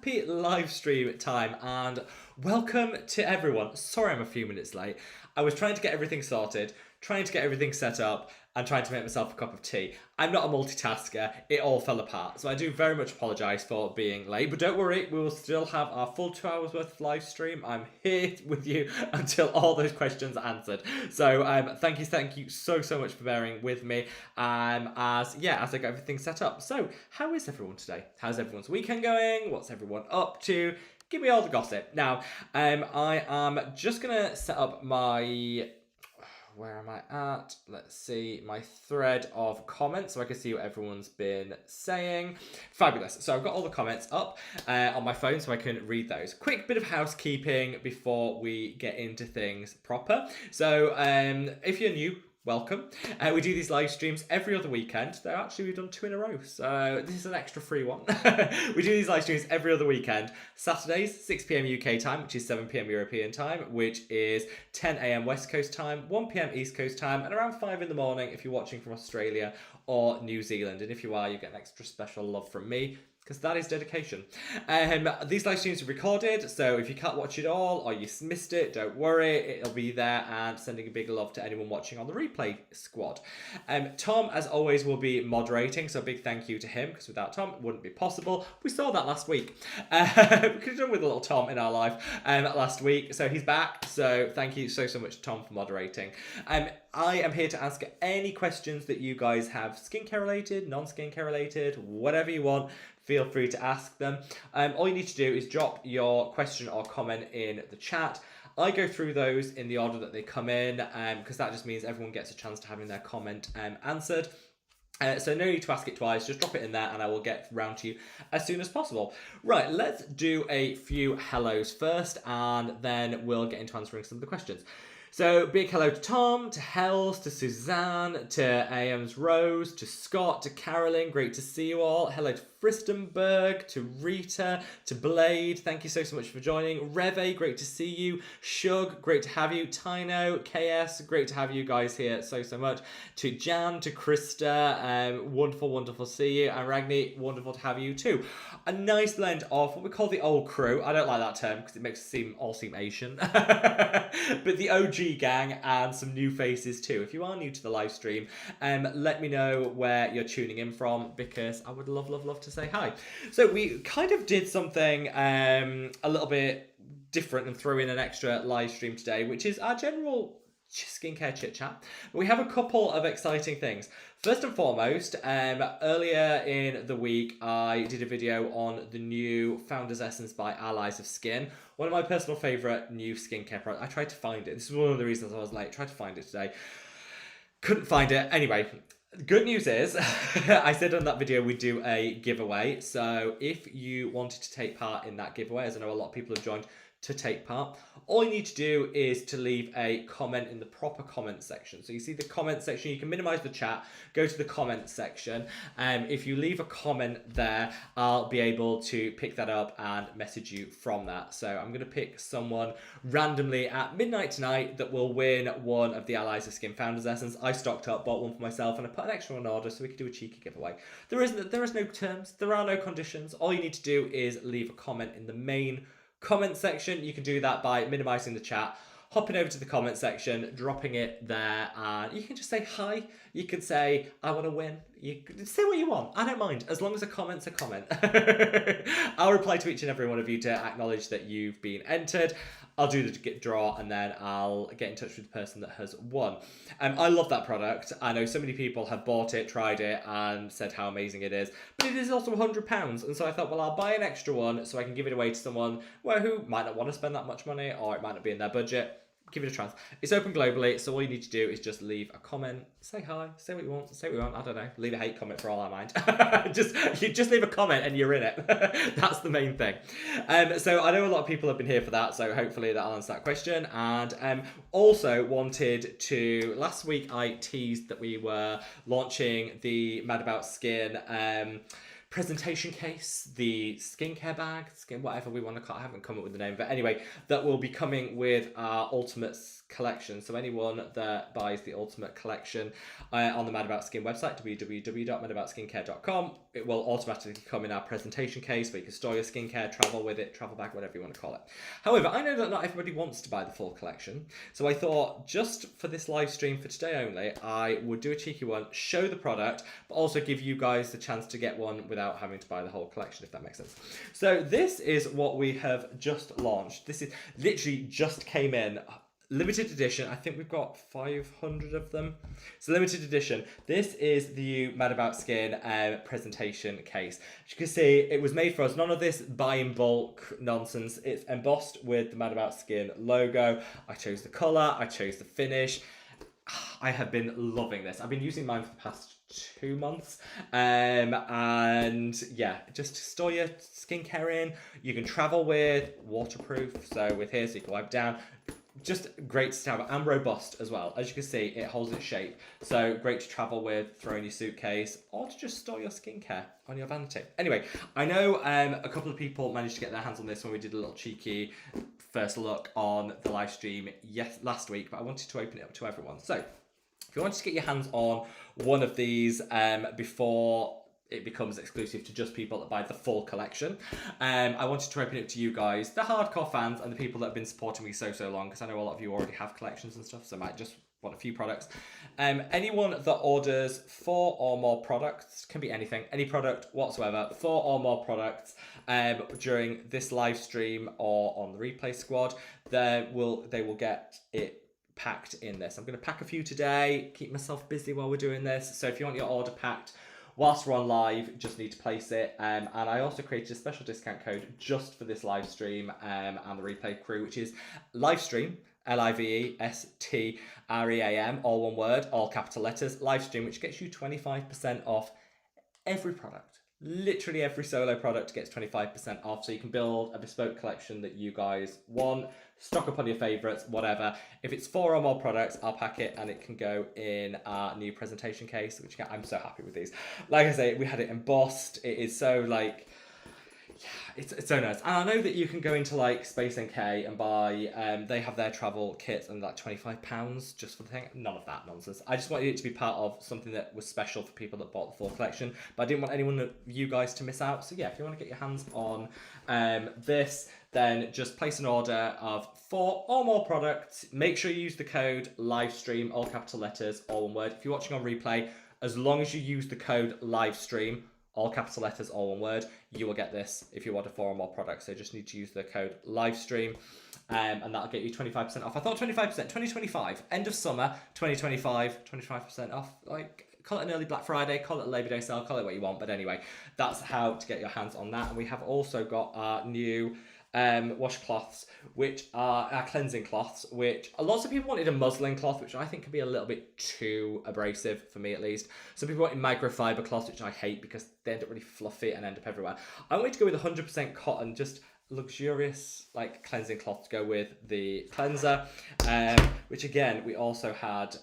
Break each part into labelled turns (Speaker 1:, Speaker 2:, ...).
Speaker 1: happy live stream time and welcome to everyone. Sorry I'm a few minutes late. I was trying to get everything sorted, trying to get everything set up, and trying to make myself a cup of tea. I'm not a multitasker, it all fell apart. So I do very much apologise for being late, but don't worry, we will still have our full 2 hours worth of live stream. I'm here with you until all those questions are answered. So thank you so much for bearing with me as I get everything set up. So how is everyone today? How's everyone's weekend going? What's everyone up to? Give me all the gossip. Now, I am just going to set up my... Where am I at? Let's see, my thread of comments so I can see what everyone's been saying. Fabulous. So I've got all the comments up on my phone so I can read those. Quick bit of housekeeping before we get into things proper. So if you're new, welcome. We do these live streams every other weekend. Though actually we've done 2 in a row, so this is an extra free one. We do these live streams every other weekend. Saturdays, 6 PM UK time, which is 7 PM European time, which is 10 AM West Coast time, 1 PM East Coast time, and around 5 in the morning if you're watching from Australia or New Zealand. And if you are, you get an extra special love from me, because that is dedication. These live streams are recorded, so if you can't watch it all or you missed it, don't worry, it'll be there, and sending a big love to anyone watching on the replay squad. Tom, as always, will be moderating, so a big thank you to him, because without Tom, it wouldn't be possible. We saw that last week. We could have done with a little Tom in our life last week, so he's back, so thank you so much, Tom, for moderating. I am here to answer any questions that you guys have, skincare related, non-skincare related, whatever you want. Feel free to ask them. All you need to do is drop your question or comment in the chat. I go through those in the order that they come in, because that just means everyone gets a chance to having their comment answered. So no need to ask it twice, just drop it in there and I will get round to you as soon as possible. Right, let's do a few hellos first and then we'll get into answering some of the questions. So big hello to Tom, to Hells, to Suzanne, to AM's Rose, to Scott, to Carolyn, great to see you all. Hello to Fristenberg, to Rita, to Blade, thank you so much for joining. Reve, great to see you. Shug, great to have you. Tino, KS, great to have you guys here so much. To Jan, to Krista, wonderful to see you. And Ragni, wonderful to have you too. A nice blend of what we call the old crew. I don't like that term because it makes it all seem Asian. But the OG gang and some new faces too. If you are new to the live stream, let me know where you're tuning in from, because I would love to say hi. So we kind of did something a little bit different and threw in an extra live stream today, which is our general skincare chit chat. We have a couple of exciting things. First and foremost, earlier in the week, I did a video on the new Founder's Essence by Allies of Skin. One of my personal favourite new skincare products. I tried to find it. This is one of the reasons I was late. Tried to find it today. Couldn't find it. Anyway, good news is, I said on that video we'd do a giveaway. So if you wanted to take part in that giveaway, as I know a lot of people have joined to take part, all you need to do is to leave a comment in the proper comment section. So you see the comment section, you can minimize the chat, go to the comment section. If you leave a comment there, I'll be able to pick that up and message you from that. So I'm going to pick someone randomly at midnight tonight that will win one of the Allies of Skin Founders Essence. I stocked up, bought one for myself, and I put an extra on order so we could do a cheeky giveaway. There is no terms, there are no conditions. All you need to do is leave a comment in the main comment section. You can do that by minimizing the chat, hopping over to the comment section, dropping it there, and you can just say hi. You can say, I want to win. You can say what you want. I don't mind, as long as a comment's a comment. I'll reply to each and every one of you to acknowledge that you've been entered. I'll do the draw and then I'll get in touch with the person that has won. I love that product. I know so many people have bought it, tried it, and said how amazing it is. But it is also £100, and so I thought, well, I'll buy an extra one so I can give it away to someone who might not want to spend that much money, or it might not be in their budget. Give it a chance. It's open globally, so all you need to do is just leave a comment, say hi, say what you want, I don't know, leave a hate comment for all I mind. just leave a comment and you're in it. That's the main thing. So I know a lot of people have been here for that, so hopefully that'll answer that question. And also wanted to, last week I teased that we were launching the Mad About Skin presentation case, the skincare bag, whatever we want to call it. I haven't come up with the name, but anyway, that will be coming with our Ultimates collection. So anyone that buys the Ultimate collection on the Mad About Skin website, www.madaboutsskincare.com, it will automatically come in our presentation case where you can store your skincare, travel with it, travel bag, whatever you want to call it. However, I know that not everybody wants to buy the full collection, so I thought just for this live stream for today only, I would do a cheeky one, show the product, but also give you guys the chance to get one without having to buy the whole collection, if that makes sense. So this is what we have just launched. This is literally just came in. Limited edition. I think we've got 500 of them. It's a limited edition. This is the Mad About Skin presentation case. As you can see, it was made for us. None of this buy in bulk nonsense. It's embossed with the Mad About Skin logo. I chose the colour. I chose the finish. I have been loving this. I've been using mine for the past 2 months. And yeah, just store your skincare in. You can travel with, waterproof. So with here, so you can wipe down. Just great to have, and robust as well. As you can see, it holds its shape. So great to travel with, throw in your suitcase, or to just store your skincare on your vanity. Anyway, I know a couple of people managed to get their hands on this when we did a little cheeky first look on the live stream last week, but I wanted to open it up to everyone. So if you wanted to get your hands on one of these before it becomes exclusive to just people that buy the full collection, I wanted to open it to you guys, the hardcore fans and the people that have been supporting me so long, because I know a lot of you already have collections and stuff, so I might just want a few products. Anyone that orders 4 or more products, can be anything, any product whatsoever, 4 or more products during this live stream or on the replay squad, they will get it packed in this. I'm going to pack a few today, keep myself busy while we're doing this, so if you want your order packed whilst we're on live, just need to place it. And I also created a special discount code just for this live stream and the replay crew, which is LIVESTREAM, LIVESTREAM, all one word, all capital letters, LIVESTREAM, which gets you 25% off every product. Literally every solo product gets 25% off, so you can build a bespoke collection that you guys want, stock up on your favourites, whatever. If it's 4 or more products, I'll pack it and it can go in our new presentation case, which I'm so happy with these. Like I say, we had it embossed. It is so like, yeah, it's so nice. And I know that you can go into like Space NK and buy, they have their travel kits and like £25 just for the thing. None of that nonsense. I just wanted it to be part of something that was special for people that bought the full collection, but I didn't want anyone of you guys to miss out. So yeah, if you want to get your hands on this, then just place an order of 4 or more products. Make sure you use the code LIVESTREAM, all capital letters, all one word. If you're watching on replay, as long as you use the code LIVESTREAM, all capital letters, all one word, you will get this if you order 4 or more products. So you just need to use the code LIVESTREAM and that'll get you 25% off. I thought 25%, 2025, end of summer, 2025, 25% off. Like, call it an early Black Friday, call it a Labor Day sale, call it what you want. But anyway, that's how to get your hands on that. And we have also got our new washcloths, which are our cleansing cloths, which lots of people wanted a muslin cloth, which I think can be a little bit too abrasive, for me at least. Some people wanted microfiber cloths, which I hate because they end up really fluffy and end up everywhere. I wanted to go with 100% cotton, just luxurious like cleansing cloth to go with the cleanser, which again we also had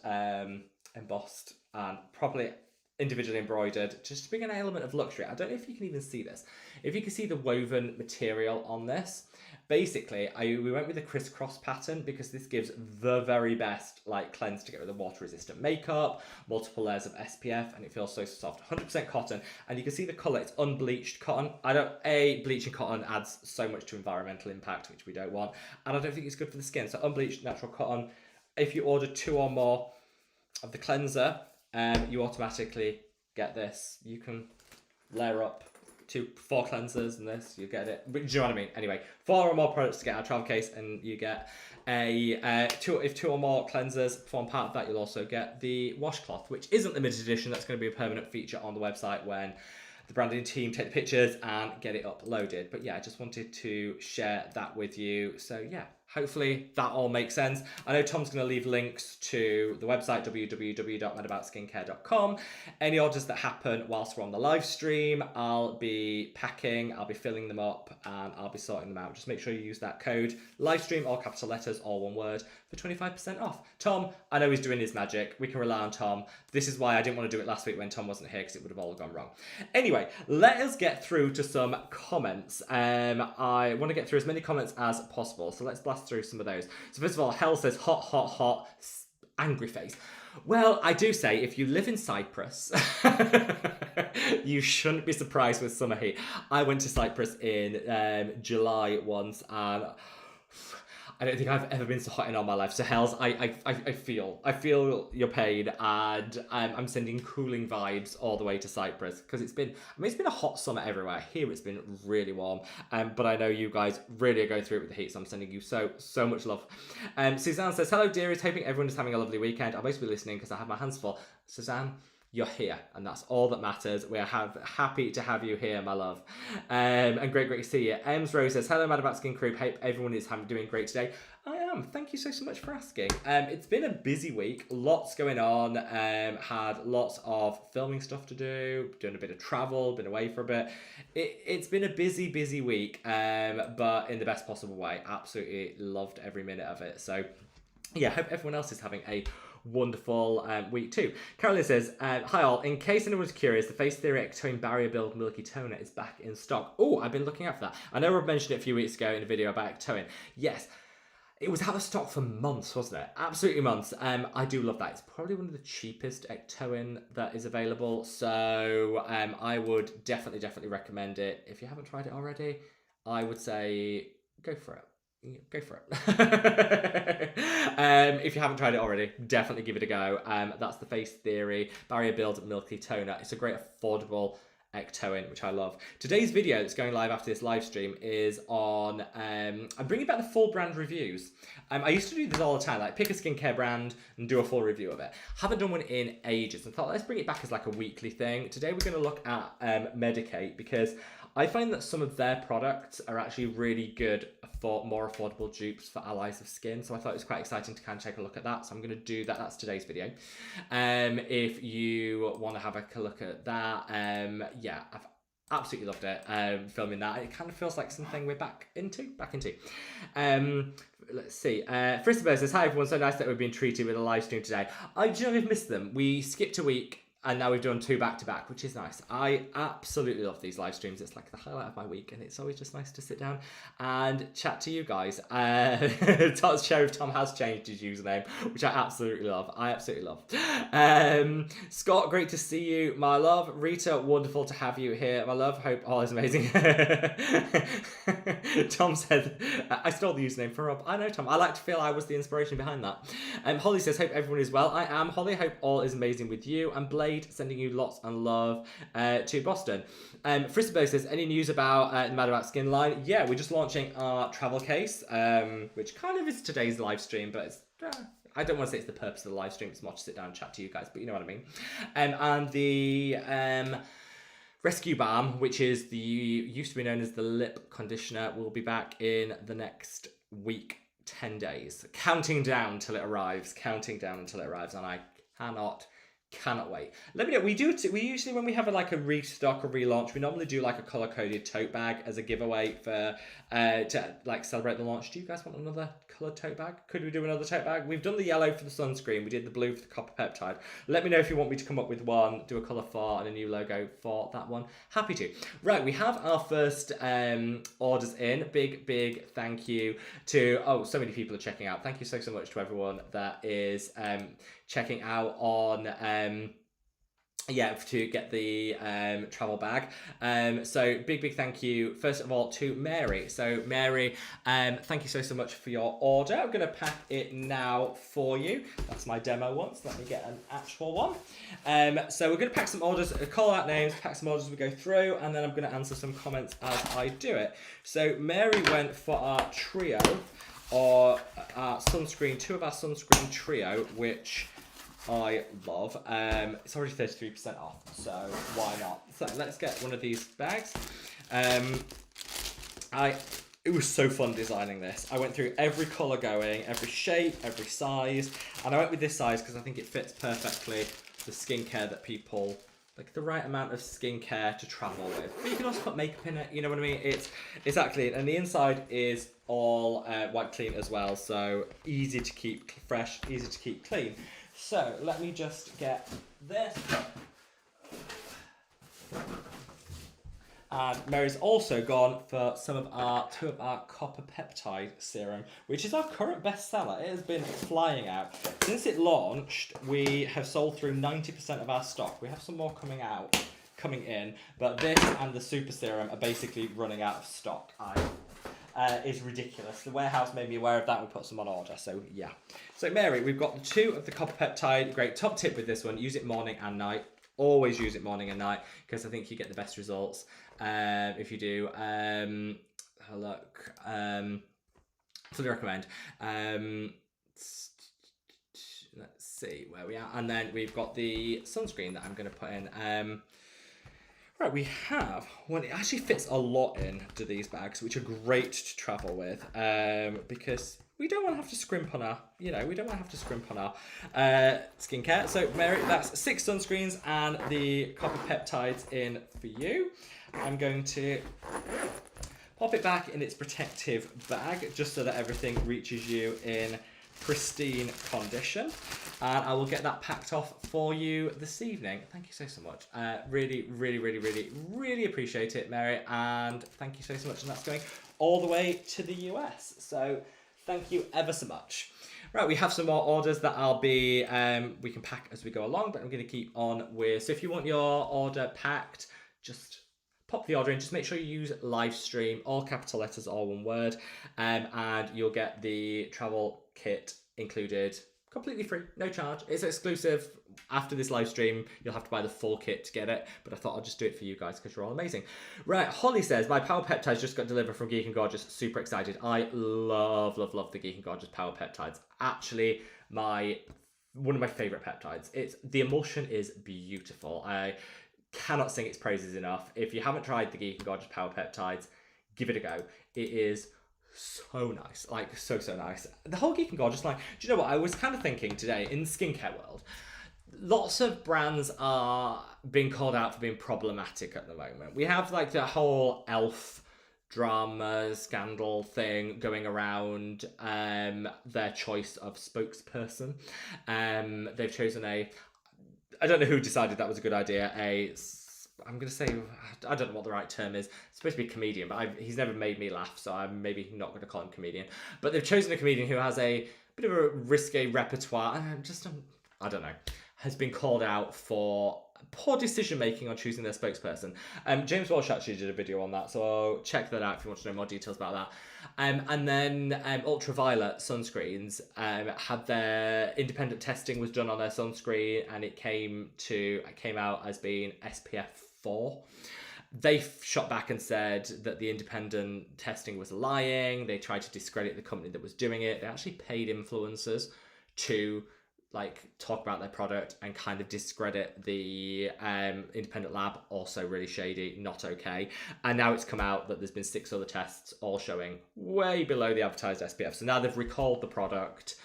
Speaker 1: embossed and properly individually embroidered, just to bring an element of luxury. I don't know if you can even see this. If you can see the woven material on this, basically we went with a crisscross pattern because this gives the very best like cleanse to get rid of water resistant makeup, multiple layers of SPF, and it feels so soft. 100% cotton, and you can see the colour, it's unbleached cotton. Bleaching cotton adds so much to environmental impact, which we don't want, and I don't think it's good for the skin. So unbleached natural cotton. If you order 2 or more of the cleanser, you automatically get this. You can layer up 4 cleansers and this, you get it. But do you know what I mean? Anyway, 4 or more products to get our travel case, and you get if 2 or more cleansers form part of that, you'll also get the washcloth, which isn't limited edition. That's going to be a permanent feature on the website when the branding team take the pictures and get it uploaded. But yeah, I just wanted to share that with you. So yeah, Hopefully that all makes sense. I know Tom's going to leave links to the website, www.madaboutsskincare.com. Any orders that happen whilst we're on the live stream, I'll be packing, I'll be filling them up, and I'll be sorting them out. Just make sure you use that code, livestream, all capital letters, all one word, for 25% off. Tom, I know he's doing his magic. We can rely on Tom. This is why I didn't want to do it last week when Tom wasn't here, because it would have all gone wrong. Anyway, let us get through to some comments. I want to get through as many comments as possible, so let's blast through some of those. So first of all, Hell says, hot, hot, hot, angry face. Well, I do say, if you live in Cyprus, you shouldn't be surprised with summer heat. I went to Cyprus in July once, and I don't think I've ever been so hot in all my life. So Hells, I feel your pain, and I'm sending cooling vibes all the way to Cyprus, because it's been a hot summer everywhere. Here it's been really warm, but I know you guys really are going through it with the heat, so I'm sending you so much love. Suzanne says, hello dearies, hoping everyone is having a lovely weekend. I'll mostly be listening because I have my hands full. Suzanne, you're here, and that's all that matters. We are happy to have you here, my love. And great to see you. Ems Rose says, hello, Mad About Skin crew. Hope everyone is doing great today. I am. Thank you so much for asking. It's been a busy week. Lots going on. Had lots of filming stuff to do. Doing a bit of travel. Been away for a bit. It's been a busy week, but in the best possible way. Absolutely loved every minute of it. So, yeah, hope everyone else is having a wonderful week too. Carolyn says, hi all, in case anyone's curious, the Face Theory Ectone Barrier Build Milky Toner is back in stock. Oh, I've been looking out for that. I know Rob mentioned it a few weeks ago in a video about Ectone. Yes, it was out of stock for months, wasn't it? Absolutely months. I do love that. It's probably one of the cheapest Ectoin that is available. So I would definitely recommend it. If you haven't tried it already, I would say go for it. Go for it. If you haven't tried it already, definitely give it a go. That's the Face Theory Barrier Build Milky Toner. It's a great affordable Ectoin, which I love. Today's video that's going live after this live stream is on, I'm bringing back the full brand reviews. I used to do this all the time, like pick a skincare brand and do a full review of it. Haven't done one in ages, and thought let's bring it back as like a weekly thing. Today we're going to look at Medicate, because I find that some of their products are actually really good for more affordable dupes for allies of skin. So I thought it was quite exciting to kind of take a look at that. So I'm going to do that. That's today's video. If you want to have a look at that, yeah, I've absolutely loved it. Filming that, it kind of feels like something we're back into. Let's see. Christopher says, hi everyone, so nice that we've been treated with a live stream today. We've missed them. We skipped a week, and now we've done 2 back-to-back, which is nice. I absolutely love these live streams. It's like the highlight of my week, and it's always just nice to sit down and chat to you guys. Sheriff Tom has changed his username, which I absolutely love. Scott, great to see you, my love. Rita, wonderful to have you here, my love. Hope all is amazing. Tom said, I stole the username from Rob. I know, Tom. I like to feel I was the inspiration behind that. Holly says, hope everyone is well. I am, Holly. Hope all is amazing with you. And Blade, sending you lots and love to Boston. Frisbee says, any news about the Mad About Skin line? Yeah, we're just launching our travel case, which kind of is today's live stream, but it's, I don't want to say it's the purpose of the live stream. It's more to sit down and chat to you guys, but you know what I mean. And the Rescue Balm, which is used to be known as the lip conditioner, will be back in the next week, 10 days. Counting down until it arrives, and I cannot wait. Let me know. We usually, when we have a restock or relaunch, we normally do like a color coded tote bag as a giveaway for to like celebrate the launch. Do you guys want another colored tote bag? Could we do another tote bag? We've done the yellow for the sunscreen. We did the blue for the copper peptide. Let me know if you want me to come up with one, do a color for and a new logo for that one. Happy to. Right, we have our first orders in. Big thank you to, so many people are checking out. Thank you so much to everyone that is checking out on to get the travel bag. So big thank you first of all to Mary. So Mary, thank you so much for your order. I'm gonna pack it now for you. That's my demo one, so let me get an actual one. So we're gonna pack some orders, call out names, pack some orders as we go through, and then I'm gonna answer some comments as I do it. So Mary went for our trio, or our sunscreen, 2 of our sunscreen trio, which I love. It's already 33% off, so why not? So let's get one of these bags. I It was so fun designing this. I went through every colour going, every shape, every size, and I went with this size because I think it fits perfectly the skincare that people, like the right amount of skincare to travel with. But you can also put makeup in it, you know what I mean? It's actually, and the inside is all wipe clean as well, so easy to keep fresh, easy to keep clean. So let me just get this. And Mary's also gone for two of our copper peptide serum, which is our current bestseller. It has been flying out. Since it launched, we have sold through 90% of our stock. We have some more coming in, but this and the super serum are basically running out of stock. Is ridiculous. The warehouse made me aware of that. We put some on order, so yeah. So Mary, we've got the 2 of the copper peptide. Great top tip with this one: use it morning and night. Always use it morning and night because I think you get the best results if you do. Have a look. Fully recommend. Let's see where we are, and then we've got the sunscreen that I'm going to put in. Right, we have one. It actually fits a lot into these bags, which are great to travel with because we don't want to have to scrimp on our, we don't want to have to scrimp on our skincare. So Mary, that's 6 sunscreens and the copper peptides in for you. I'm going to pop it back in its protective bag just so that everything reaches you in pristine condition, and I will get that packed off for you this evening. Thank you so much. Really appreciate it, Mary, and thank you so much. And that's going all the way to the US, so thank you ever so much. Right, we have some more orders that I'll be we can pack as we go along, but I'm going to keep on with. So if you want your order packed, just pop the order in. Just make sure you use LIVESTREAM, all capital letters, all one word, and you'll get the travel kit included completely free, no charge. It's exclusive. After this live stream, you'll have to buy the full kit to get it, but I thought I'd just do it for you guys because you're all amazing. Right, Holly says, my Power Peptides just got delivered from Geek and Gorgeous. Super excited. I love the Geek and Gorgeous Power Peptides. Actually, one of my favourite peptides. The emulsion is beautiful. I cannot sing its praises enough. If you haven't tried the Geek and Gorgeous Power Peptides, give it a go. It is so nice, like so nice. The whole Geek and Gorgeous line. Do you know what I was kind of thinking today in the skincare world? Lots of brands are being called out for being problematic at the moment. We have like the whole elf drama scandal thing going around their choice of spokesperson. They've chosen I don't know who decided that was a good idea. I'm going to say, I don't know what the right term is. It's supposed to be comedian, but he's never made me laugh, so I'm maybe not going to call him comedian. But they've chosen a comedian who has a bit of a risque repertoire, and I don't know, has been called out for poor decision-making on choosing their spokesperson. James Walsh actually did a video on that, so check that out if you want to know more details about that. And then ultraviolet sunscreens had their independent testing was done on their sunscreen, and it came out as being SPF 4. They shot back and said that the independent testing was lying. They tried to discredit the company that was doing it. They actually paid influencers to talk about their product and kind of discredit the independent lab. Also really shady, not okay. And now it's come out that there's been 6 other tests all showing way below the advertised SPF. So now they've recalled the product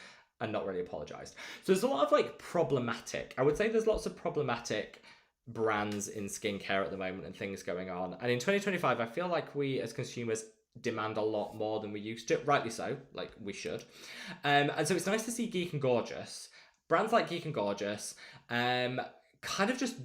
Speaker 1: and not really apologized. So there's a lot of problematic, I would say there's lots of problematic brands in skincare at the moment and things going on. And in 2025, I feel like we as consumers demand a lot more than we used to, rightly so, we should. And so it's nice to see Geek and Gorgeous, brands like Geek and Gorgeous, kind of just,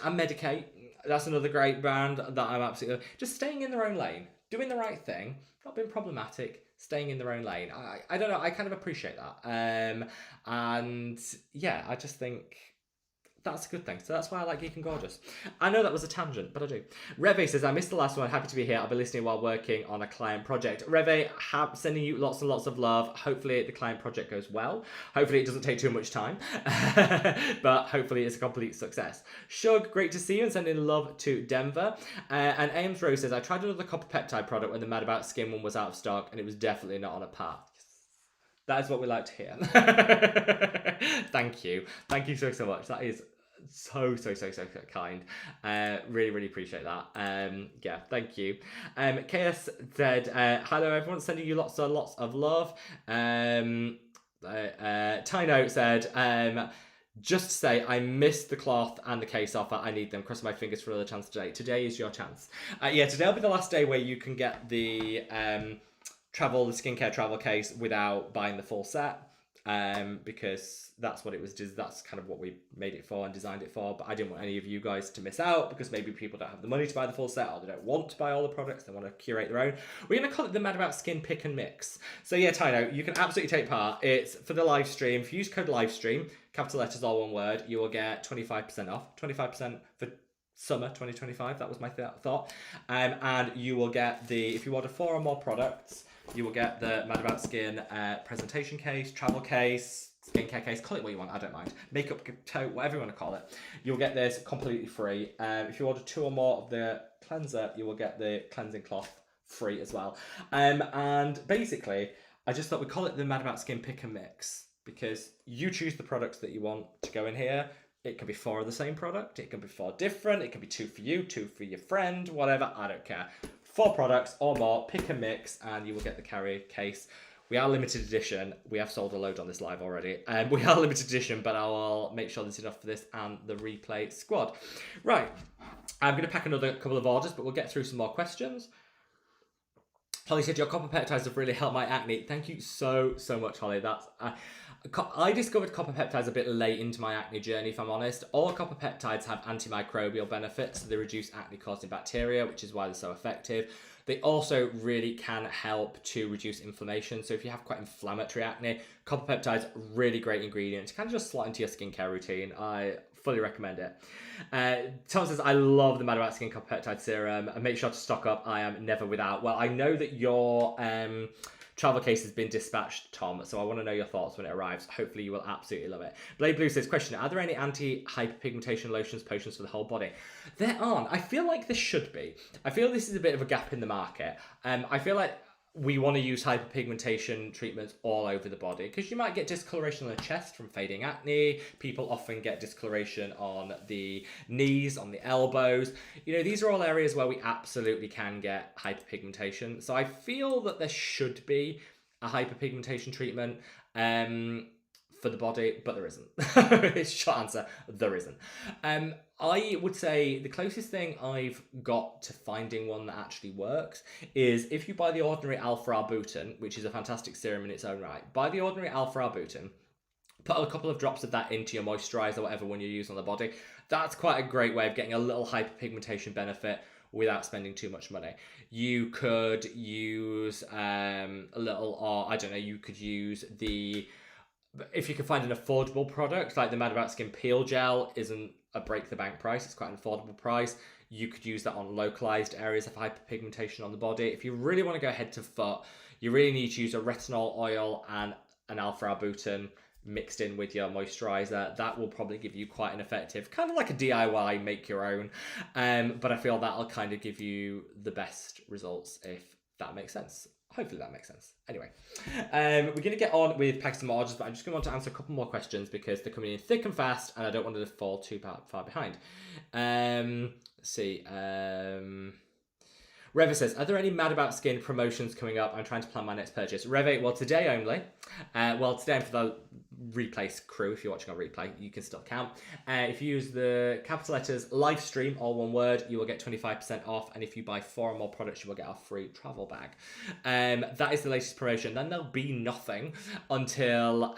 Speaker 1: and Medicate, that's another great brand that I'm absolutely, just staying in their own lane, doing the right thing, not being problematic, staying in their own lane. I don't know, I kind of appreciate that. And yeah, I just think that's a good thing. So that's why I like Geek and Gorgeous. I know that was a tangent, but I do. Reve says, I missed the last one. Happy to be here. I'll be listening while working on a client project. Reve, sending you lots and lots of love. Hopefully the client project goes well. Hopefully it doesn't take too much time. But hopefully it's a complete success. Shug, great to see you and sending love to Denver. And Ames Rose says, I tried another copper peptide product when the madaboutskin one was out of stock and it was definitely not on a par. That is what we like to hear. Thank you. Thank you so much. So kind. Really, really appreciate that. Yeah, thank you. KS said, hello everyone, sending you lots of love. Tino said, just to say, I missed the cloth and the case offer. I need them. Crossing my fingers for another chance today. Today is your chance. Yeah, today will be the last day where you can get the the skincare travel case without buying the full set. Because that's what it was. That's kind of what we made it for and designed it for. But I didn't want any of you guys to miss out because maybe people don't have the money to buy the full set or they don't want to buy all the products. They want to curate their own. We're going to call it the Mad About Skin Pick and Mix. So yeah, Tino, you can absolutely take part. It's for the live stream. If you use code LIVESTREAM, capital letters, all one word, you will get 25% off. 25% for summer 2025. That was my thought. And you will get if you order 4 or more products, you will get the Mad About Skin presentation case, travel case, skincare case, call it what you want, I don't mind. Makeup tote, whatever you want to call it. You'll get this completely free. If you order 2 or more of the cleanser, you will get the cleansing cloth free as well. And basically, I just thought we'd call it the Mad About Skin Pick and Mix because you choose the products that you want to go in here. It can be 4 of the same product, it can be 4 different, it can be 2 for you, 2 for your friend, whatever, I don't care. 4 products or more, pick and mix, and you will get the carrier case. We are limited edition. We have sold a load on this live already. We are limited edition, but I'll make sure there's enough for this and the replay squad. Right, I'm going to pack another couple of orders, but we'll get through some more questions. Holly said, your copper peptides have really helped my acne. Thank you so much, Holly. That's... I discovered copper peptides a bit late into my acne journey, if I'm honest. All copper peptides have antimicrobial benefits. So they reduce acne-causing bacteria, which is why they're so effective. They also really can help to reduce inflammation. So if you have quite inflammatory acne, copper peptides, really great ingredient to kind of just slot into your skincare routine. I fully recommend it. Tom says, I love the Mad About Skin copper peptide serum. And make sure to stock up. I am never without. Well, I know that your... travel case has been dispatched, Tom, so I want to know your thoughts when it arrives. Hopefully you will absolutely love it. Blade Blue says, question, are there any anti-hyperpigmentation lotions, potions for the whole body? There aren't. I feel like there should be. I feel this is a bit of a gap in the market. I feel like we want to use hyperpigmentation treatments all over the body because you might get discoloration on the chest from fading acne. People often get discoloration on the knees, on the elbows. You know, these are all areas where we absolutely can get hyperpigmentation. So I feel that there should be a hyperpigmentation treatment for the body, but there isn't. It's a short answer, there isn't. I would say the closest thing I've got to finding one that actually works is if you buy the ordinary alpha-arbutin, which is a fantastic serum in its own right, buy the ordinary alpha-arbutin, put a couple of drops of that into your moisturizer, whatever one you use on the body. That's quite a great way of getting a little hyperpigmentation benefit without spending too much money. You could use a little, or I don't know, you could use if you can find an affordable product, like the Mad About Skin Peel Gel isn't a break the bank price, it's quite an affordable price. You could use that on localized areas of hyperpigmentation on the body. If you really want to go head to foot, you really need to use a retinol oil and an alpha-arbutin mixed in with your moisturizer. That will probably give you quite an effective, kind of like a DIY, make your own. But I feel that'll kind of give you the best results, if that makes sense. Hopefully that makes sense. Anyway, we're going to get on with packing some more orders, but I'm just going to want to answer a couple more questions because they're coming in thick and fast and I don't want to fall too far behind. Let's see. Reve says, are there any Mad About Skin promotions coming up? I'm trying to plan my next purchase. Reve, well, today only. Today for the replay crew, if you're watching on replay, you can still count. If you use the capital letters LIVESTREAM, all one word, you will get 25% off. And if you buy 4 or more products, you will get a free travel bag. That is the latest promotion. Then there'll be nothing until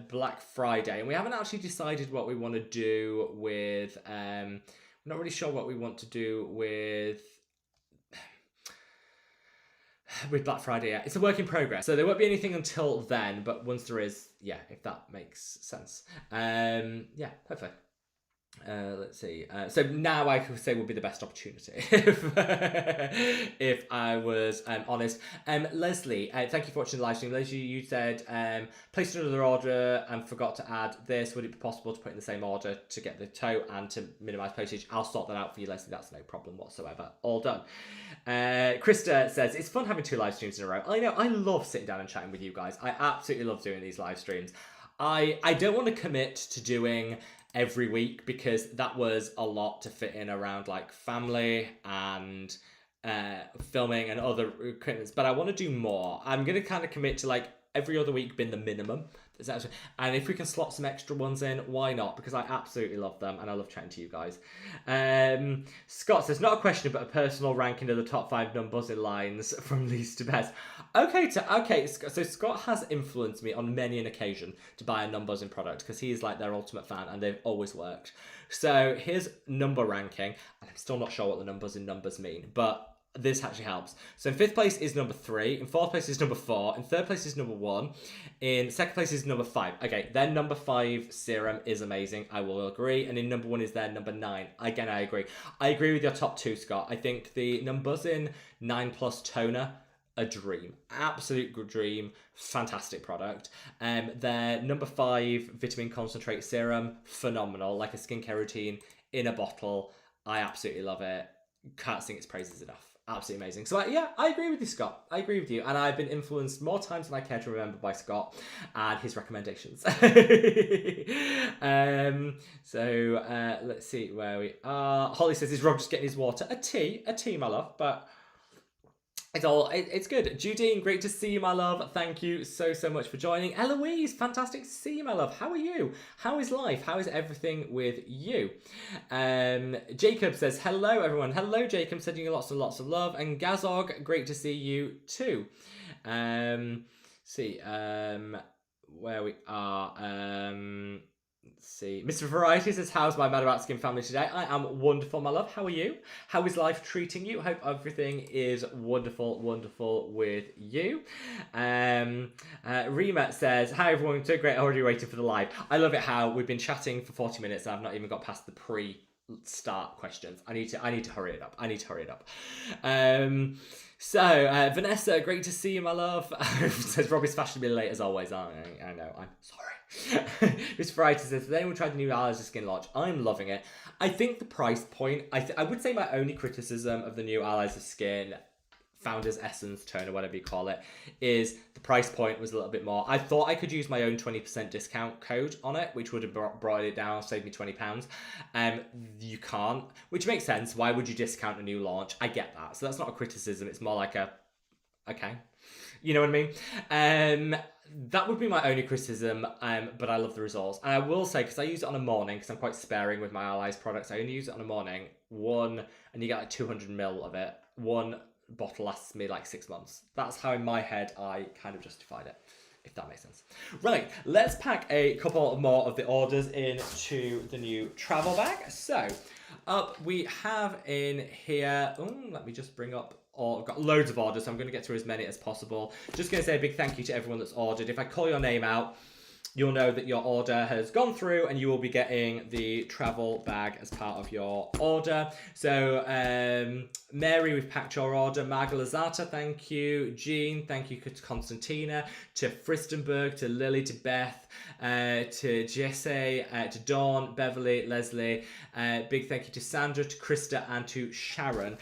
Speaker 1: Black Friday. And we haven't actually decided what we want to do with... I'm not really sure what we want to do with Black Friday yet. It's a work in progress. So there won't be anything until then, but once there is, yeah, if that makes sense. Yeah, hopefully. Let's see. So now I could say would be the best opportunity if I was honest. Leslie, thank you for watching the live stream. Leslie, you said placed another order and forgot to add this. Would it be possible to put in the same order to get the tote and to minimize postage? I'll sort that out for you, Leslie. That's no problem whatsoever. All done. Krista says it's fun having 2 live streams in a row. I know. I love sitting down and chatting with you guys. I absolutely love doing these live streams. I don't want to commit to doing every week because that was a lot to fit in around like family and filming and other commitments, but I want to do more. I'm going to kind of commit to like every other week being the minimum. And if we can slot some extra ones in, why not? Because I absolutely love them and I love chatting to you guys. Scott says, not a question, but a personal ranking of the top 5 non-buzzing lines from least to best. Okay, so Scott has influenced me on many an occasion to buy a non-buzzing product because he's like their ultimate fan and they've always worked. So here's number ranking, and I'm still not sure what the numbers in numbers mean, but this actually helps. So in 5th place is number 3, in 4th place is number 4, in 3rd place is number 1, in 2nd place is number 5. Okay, then number 5 serum is amazing, I will agree, and in number 1 is their number 9. Again, I agree. I agree with your top 2, Scott. I think the numbers in 9 Plus toner, a dream, absolute good dream, fantastic product. Their number 5 vitamin concentrate serum, phenomenal, like a skincare routine in a bottle. I absolutely love it. Can't sing its praises enough. Absolutely amazing. So yeah, I agree with you, Scott. I agree with you. And I've been influenced more times than I care to remember by Scott and his recommendations. Let's see where we are. Holly says, is Rob just getting his water? A tea, my love, but it's good. Judine, great to see you, my love. Thank you so much for joining. Eloise, fantastic to see you, my love. How are you? How is life? How is everything with you? Jacob says, hello, everyone. Hello, Jacob, sending you lots and lots of love. And Gazog, great to see you too. Where we are. Let's see. Mr. Variety says, how's my madaboutskin family today? I am wonderful, my love. How are you? How is life treating you? Hope everything is wonderful with you. Rima says, hi everyone, so great, already waiting for the live. I love it how we've been chatting for 40 minutes and I've not even got past the pre-start questions. I need to hurry it up. Vanessa, great to see you, my love. Says, Robbie's fashionably late as always. I know, I'm sorry. Miss Variety says, has anyone tried the new Allies of Skin launch? I'm loving it. I think the price point, I would say my only criticism of the new Allies of Skin Founder's Essence toner, whatever you call it, is the price point was a little bit more. I thought I could use my own 20% discount code on it, which would have brought it down, saved me £20. You can't, which makes sense. Why would you discount a new launch? I get that. So that's not a criticism. It's more like okay. You know what I mean? That would be my only criticism, but I love the results. And I will say, because I use it on a morning, because I'm quite sparing with my Allies products, I only use it on a morning, and you get like 200ml of it. One bottle lasts me like 6 months. That's how in my head I kind of justified it, if that makes sense. Right, let's pack a couple more of the orders into the new travel bag. So, up we have in here, let me just bring up, I've got loads of orders, so I'm going to get through as many as possible. Just going to say a big thank you to everyone that's ordered. If I call your name out, you'll know that your order has gone through and you will be getting the travel bag as part of your order. So, Mary, we've packed your order. Marga Lazata, thank you. Jean, thank you to Constantina, to Fristenberg, to Lily, to Beth, to Jesse, to Dawn, Beverly, Leslie. Big thank you to Sandra, to Krista, and to Sharon.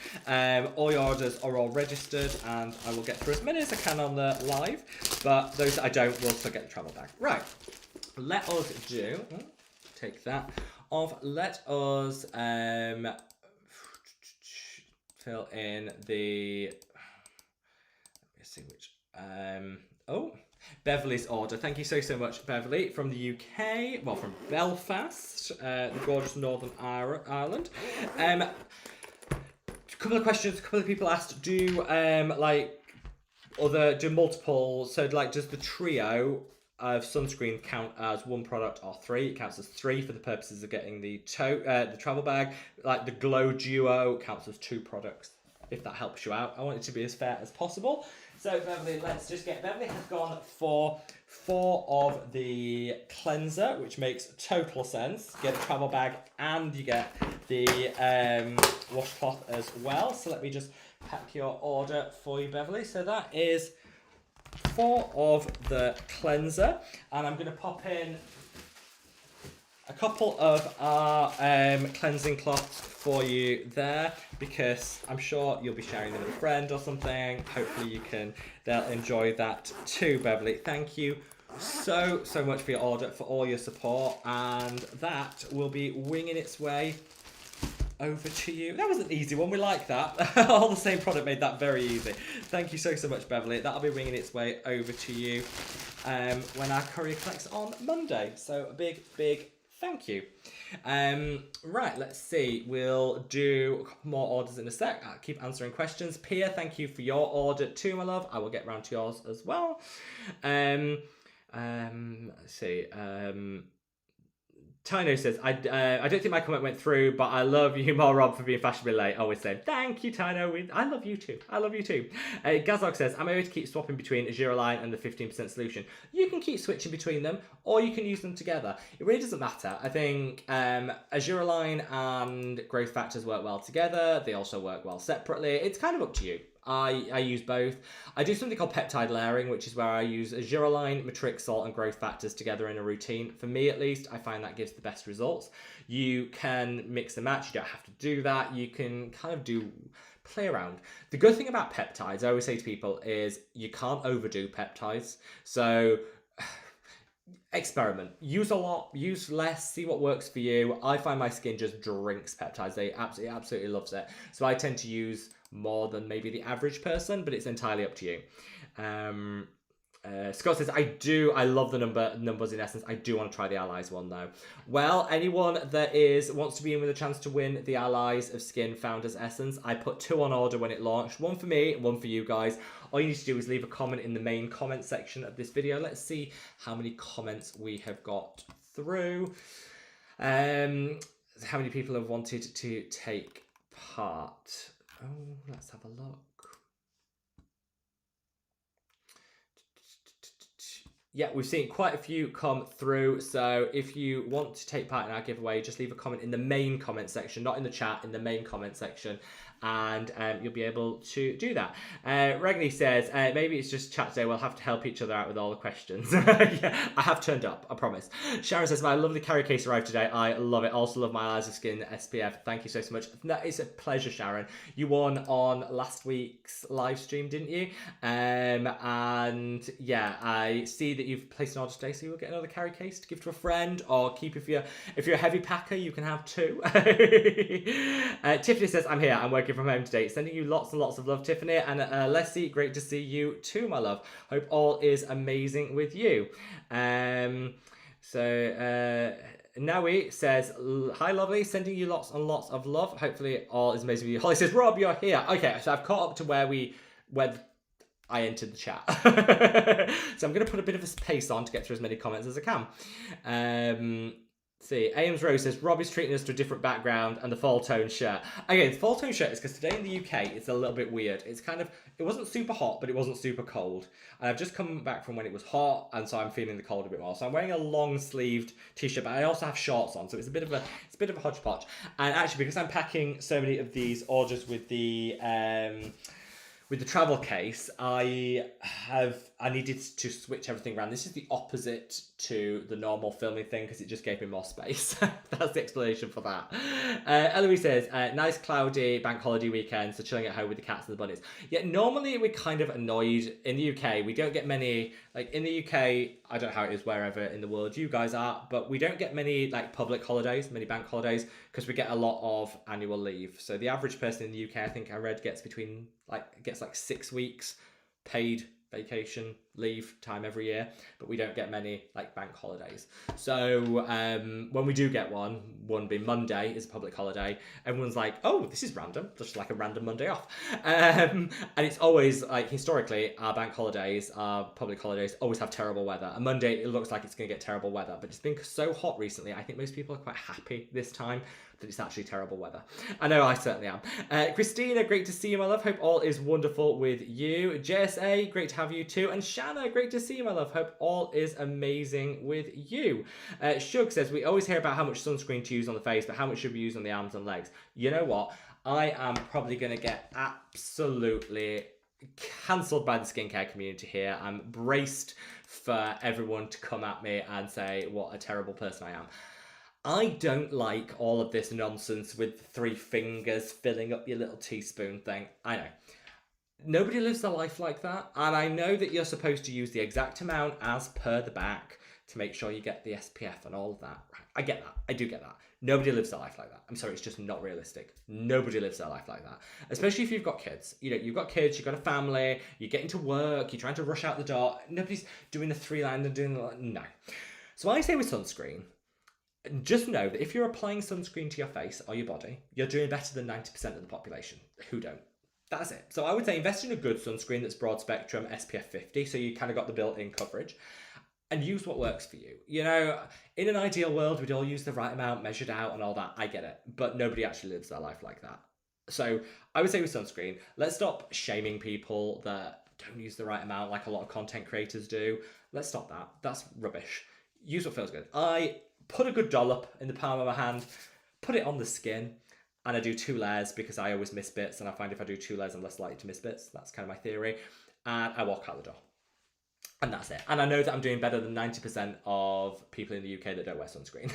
Speaker 1: All your orders are all registered, and I will get through as many as I can on the live, but those that I don't will still get the travel bag. Right, let us do, take that off, let us fill in the, let me see which, Beverly's order. Thank you so much, Beverly, from the UK, well, from Belfast, the gorgeous Northern Ireland. A couple of questions, a couple of people asked, do multiple, so like does the trio of sunscreen count as one product or 3? It counts as 3 for the purposes of getting the travel bag. Like the Glow Duo counts as 2 products, if that helps you out. I want it to be as fair as possible. So Beverly, Beverly has gone for 4 of the cleanser, which makes total sense. Get a travel bag and you get the washcloth as well. So let me just pack your order for you, Beverly. So that is 4 of the cleanser, and I'm going to pop in a couple of our cleansing cloths for you there, because I'm sure you'll be sharing them with a friend or something. Hopefully they'll enjoy that too, Beverly. Thank you so much for your order, for all your support, and that will be winging its way over to you. That was an easy one. We like that. All the same product made that very easy. Thank you so much, Beverly. That'll be winging its way over to you when our courier collects on Monday. So a big thank you. Right, let's see. We'll do a couple more orders in a sec. I'll keep answering questions. Pia, thank you for your order too, my love. I will get round to yours as well. Let's see. Tino says, I don't think my comment went through, but I love you more, Rob, for being fashionably late. Always saying, thank you, Tino. I love you too. I love you too. Gazog says, I'm able to keep swapping between Azuraline and the 15% solution. You can keep switching between them, or you can use them together. It really doesn't matter. I think Azuraline and growth factors work well together. They also work well separately. It's kind of up to you. I use both. I do something called peptide layering, which is where I use Azuraline, Matrixol, and growth factors together in a routine. For me, at least, I find that gives the best results. You can mix and match. You don't have to do that. You can kind of play around. The good thing about peptides, I always say to people, is you can't overdo peptides. So experiment. Use a lot, use less, see what works for you. I find my skin just drinks peptides. They absolutely loves it. So I tend to use more than maybe the average person, but it's entirely up to you. Scott says, I love the numbers in Essence. I do want to try the Allies one though. Well, anyone that wants to be in with a chance to win the Allies of Skin Founders Essence, I put 2 on order when it launched. 1 for me, 1 for you guys. All you need to do is leave a comment in the main comment section of this video. Let's see how many comments we have got through. How many people have wanted to take part? Oh, let's have a look. Yeah, we've seen quite a few come through. So if you want to take part in our giveaway, just leave a comment in the main comment section, not in the chat, in the main comment section, and you'll be able to do that. Ragni says, maybe it's just chat today. We'll have to help each other out with all the questions. Yeah, I have turned up, I promise. Sharon says, my lovely carry case arrived today. I love it. Also love my Eyes of Skin SPF. Thank you so much. No, it's a pleasure, Sharon. You won on last week's live stream, didn't you? And yeah, I see that you've placed an order today, so you'll get another carry case to give to a friend, or keep if you're a heavy packer, you can have 2. Tiffany says, I'm here. I'm working from home today. Sending you lots and lots of love, Tiffany. And Leslie, great to see you too, my love. Hope all is amazing with you. Naui says, hi, lovely. Sending you lots and lots of love. Hopefully all is amazing with you. Holly says, Rob, you're here. Okay, so I've caught up to where I entered the chat. So I'm going to put a bit of a pace on to get through as many comments as I can. See, Ames Rose says, Rob is treating us to a different background and the fall tone shirt. Okay, the fall tone shirt is because today in the UK, it's a little bit weird. It's kind of, it wasn't super hot, but it wasn't super cold. And I've just come back from when it was hot, and so I'm feeling the cold a bit more. So I'm wearing a long-sleeved t-shirt, but I also have shorts on, so it's a bit of a hodgepodge. And actually, because I'm packing so many of these orders with the travel case, I needed to switch everything around. This is the opposite to the normal filming thing because it just gave me more space. That's the explanation for that. Eloise says, nice cloudy bank holiday weekend, so chilling at home with the cats and the bunnies. Yeah, normally we're kind of annoyed in the UK. We don't get many, like in the UK, I don't know how it is wherever in the world you guys are, but we don't get many like public holidays, many bank holidays, because we get a lot of annual leave. So the average person in the UK, I think I read, gets like 6 weeks paid vacation leave time every year, but we don't get many like bank holidays. So when we do get one being Monday is a public holiday, everyone's like, oh, this is random, just like a random Monday off. And it's always like, historically, our bank holidays, our public holidays always have terrible weather. A Monday, it looks like it's going to get terrible weather, but it's been so hot recently, I think most people are quite happy this time that it's actually terrible weather. I know I certainly am. Christina, great to see you, my love. Hope all is wonderful with you. JSA, great to have you too. And Shanna, great to see you, my love. Hope all is amazing with you. Shug says, we always hear about how much sunscreen to use on the face, but how much should we use on the arms and legs? You know what? I am probably going to get absolutely cancelled by the skincare community here. I'm braced for everyone to come at me and say what a terrible person I am. I don't like all of this nonsense with 3 fingers filling up your little teaspoon thing. I know. Nobody lives their life like that. And I know that you're supposed to use the exact amount as per the back to make sure you get the SPF and all of that. I get that. I do get that. Nobody lives their life like that. I'm sorry, it's just not realistic. Nobody lives their life like that. Especially if you've got kids. You know, you've got kids, you've got a family, you're getting to work, you're trying to rush out the door. Nobody's doing the 3-line and doing the... No. So I say with sunscreen, just know that if you're applying sunscreen to your face or your body, you're doing better than 90% of the population who don't. That's it. So I would say invest in a good sunscreen that's broad spectrum, SPF 50, so you kind of got the built-in coverage. And use what works for you. You know, in an ideal world, we'd all use the right amount, measured out and all that. I get it. But nobody actually lives their life like that. So I would say with sunscreen, let's stop shaming people that don't use the right amount like a lot of content creators do. Let's stop that. That's rubbish. Use what feels good. I put a good dollop in the palm of my hand, put it on the skin, and I do 2 layers because I always miss bits. And I find if I do 2 layers, I'm less likely to miss bits. That's kind of my theory. And I walk out the door. And that's it. And I know that I'm doing better than 90% of people in the UK that don't wear sunscreen.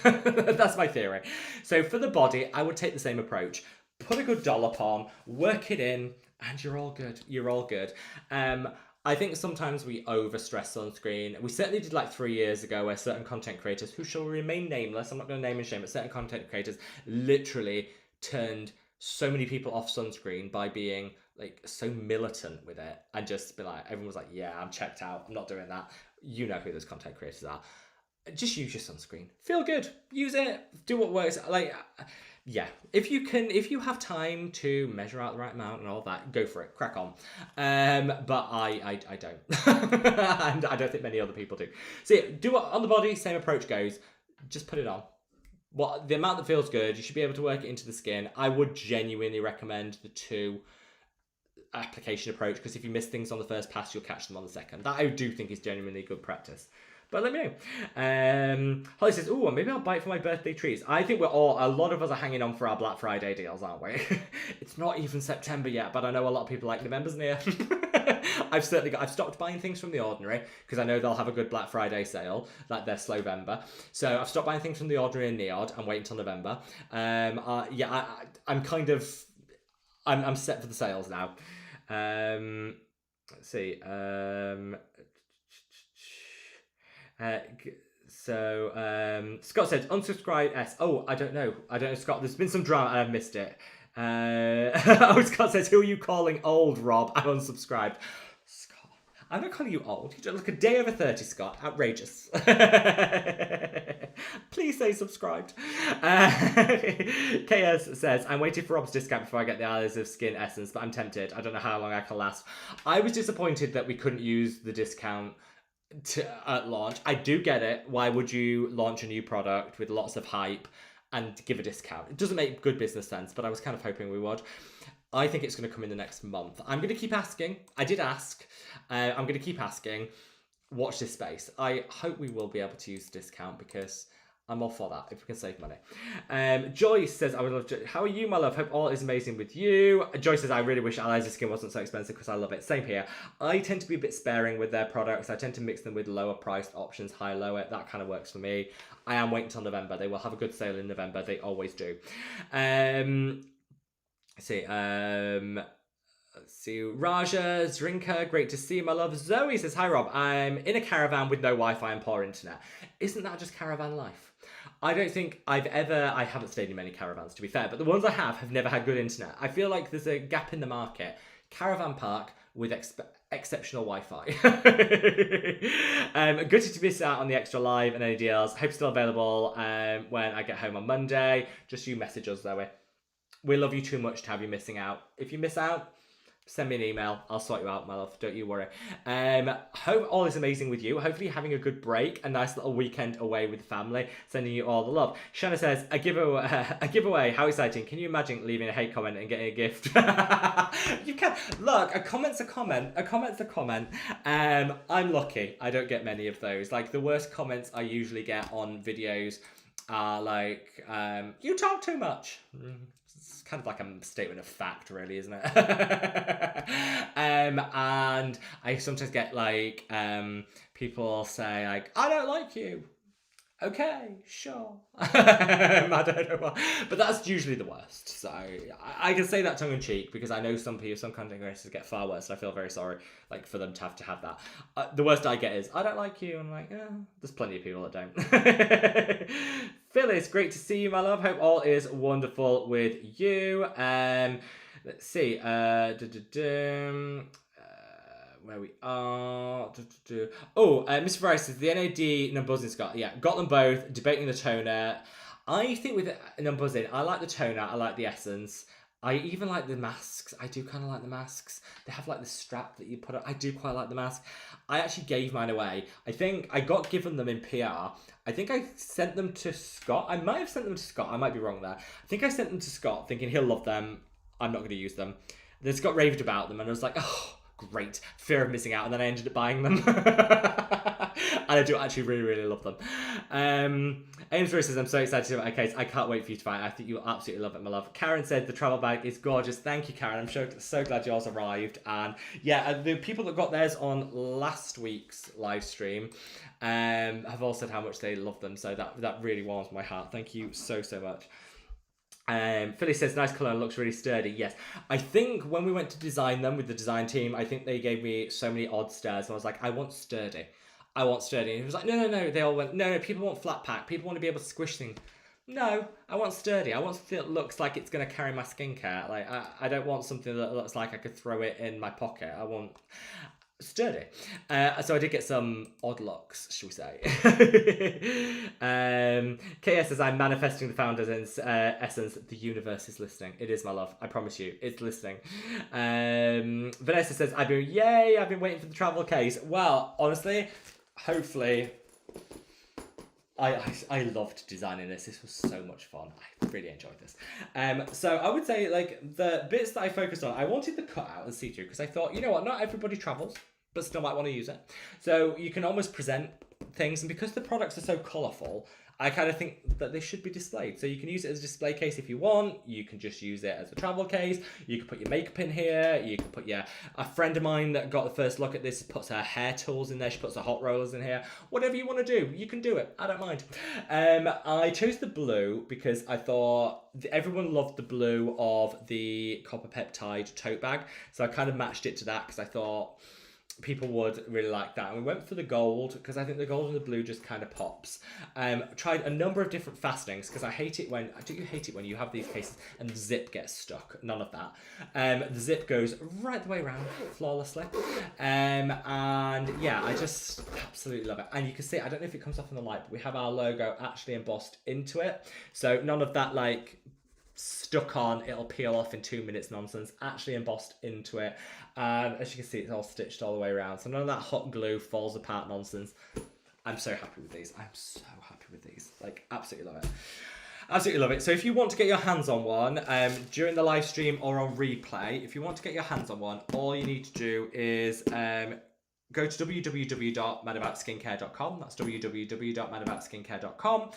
Speaker 1: That's my theory. So for the body, I would take the same approach. Put a good dollop on, work it in, and you're all good. You're all good. I think sometimes we overstress sunscreen. We certainly did like 3 years ago where certain content creators, who shall remain nameless, I'm not going to name and shame, but certain content creators literally turned so many people off sunscreen by being like so militant with it and just be like, everyone was like, yeah, I'm checked out, I'm not doing that. You know who those content creators are. Just use your sunscreen. Feel good. Use it. Do what works. Like, yeah, if you have time to measure out the right amount and all that, go for it. Crack on. But I don't. And I don't think many other people do. So yeah, do what on the body, same approach goes. Just put it on. The amount that feels good, you should be able to work it into the skin. I would genuinely recommend the 2 application approach, because if you miss things on the first pass, you'll catch them on the second. That I do think is genuinely good practice. But let me know. Holly says, "Oh, maybe I'll buy it for my birthday treats." I think a lot of us are hanging on for our Black Friday deals, aren't we? It's not even September yet, but I know a lot of people like November's near. I've stopped buying things from The Ordinary because I know they'll have a good Black Friday sale, like their Slowvember. So I've stopped buying things from The Ordinary and Neod and waiting until November. I'm set for the sales now. Let's see. Scott said unsubscribe S. Oh, I don't know, Scott. There's been some drama and I've missed it. Scott says, who are you calling old, Rob? I unsubscribed. Scott, I'm not calling you old. You don't look a day over 30, Scott. Outrageous. Please say subscribed. KS says, I'm waiting for Rob's discount before I get the Isles of Skin Essence, but I'm tempted. I don't know how long I can last. I was disappointed that we couldn't use the discount at launch. I do get it. Why would you launch a new product with lots of hype and give a discount? It doesn't make good business sense, but I was kind of hoping we would. I think it's going to come in the next month. I'm going to keep asking. I did ask. I'm going to keep asking. Watch this space. I hope we will be able to use the discount because I'm all for that if we can save money. Joyce says, I would love to... How are you, my love? Hope all is amazing with you. Joyce says, I really wish Eliza's Skin wasn't so expensive because I love it. Same here. I tend to be a bit sparing with their products. I tend to mix them with lower priced options, high, lower. That kind of works for me. I am waiting till November. They will have a good sale in November. They always do. Let's see. Let's see. Raja, Zrinka, great to see you, my love. Zoe says, hi, Rob. I'm in a caravan with no Wi-Fi and poor internet. Isn't that just caravan life? I don't think I haven't stayed in many caravans, to be fair, but the ones I have never had good internet. I feel like there's a gap in the market. Caravan park with exceptional Wi-Fi. Gutted to miss out on the extra live and any deals. Hope still available when I get home on Monday. Just you message us, Zoe. We love you too much to have you missing out. If you miss out, send me an email. I'll sort you out, my love. Don't you worry. Hope all is amazing with you. Hopefully you're having a good break. A nice little weekend away with the family. Sending you all the love. Shanna says, a giveaway. How exciting. Can you imagine leaving a hate comment and getting a gift? You can. Look, a comment's a comment. A comment's a comment. I'm lucky. I don't get many of those. Like, the worst comments I usually get on videos are like, you talk too much. It's kind of like a statement of fact, really, isn't it? And I sometimes get like people say like, I don't like you. Okay, sure. I don't know why. But that's usually the worst. So I can say that tongue in cheek because I know some people, some content creators get far worse. And I feel very sorry, like, for them to have that. The worst I get is, I don't like you. And I'm like, there's plenty of people that don't. Phyllis, great to see you, my love. Hope all is wonderful with you. Let's see. Where we are. Oh, Mr. Rice says the NAD Numbuzzing Scott. Yeah, got them both. Debating the toner. I think with Numbuzzing, I like the toner. I like the essence. I even like the masks. I do kind of like the masks. They have like the strap that you put on. I do quite like the mask. I actually gave mine away. I think I got given them in PR. I think I sent them to Scott. I might have sent them to Scott. I might be wrong there. I think I sent them to Scott thinking he'll love them. I'm not going to use them. Then Scott raved about them and I was like, oh, great. Fear of missing out. And then I ended up buying them. And I do actually really, really love them. Amesbury says, I'm so excited about my case. I can't wait for you to find it. I think you'll absolutely love it, my love. Karen said the travel bag is gorgeous. Thank you, Karen. I'm so glad yours arrived. And yeah, the people that got theirs on last week's live stream have all said how much they love them. So that really warms my heart. Thank you so much. Philly says, nice colour, looks really sturdy. Yes. I think when we went to design them with the design team, I think they gave me so many odd stares. And I was like, I want sturdy. I want sturdy. And he was like, no. They all went, no, people want flat pack. People want to be able to squish things. No, I want sturdy. I want something that looks like it's going to carry my skincare. Like, I don't want something that looks like I could throw it in my pocket. I want sturdy. So I did get some odd looks, shall we say. KS says, I'm manifesting the founder's essence. The universe is listening. It is, my love. I promise you. It's listening. Vanessa says, I've been waiting for the travel case. Well, honestly, hopefully, I loved designing this. This was so much fun. I really enjoyed this. So I would say, like, the bits that I focused on, I wanted the cutout and see-through because I thought, you know what, not everybody travels, but still might want to use it. So you can almost present things, and because the products are so colourful, I kind of think that they should be displayed. So you can use it as a display case if you want. You can just use it as a travel case. You can put your makeup in here. You can put a friend of mine that got the first look at this puts her hair tools in there. She puts her hot rollers in here. Whatever you want to do, you can do it. I don't mind. I chose the blue because I thought everyone loved the blue of the copper peptide tote bag. So I kind of matched it to that because I thought people would really like that. And we went for the gold because I think the gold and the blue just kind of pops. Tried a number of different fastenings because I hate it when you have these cases and the zip gets stuck. None of that. The zip goes right the way around flawlessly. And yeah, I just absolutely love it. And you can see, I don't know if it comes off in the light, but we have our logo actually embossed into it. So none of that like stuck on, it'll peel off in 2 minutes nonsense, actually embossed into it. And as you can see, it's all stitched all the way around. So none of that hot glue falls apart nonsense. I'm so happy with these. I'm so happy with these. Like, absolutely love it. Absolutely love it. So if you want to get your hands on one during the live stream or on replay, if you want to get your hands on one, all you need to do is go to www.madaboutsskincare.com. That's www.madaboutsskincare.com.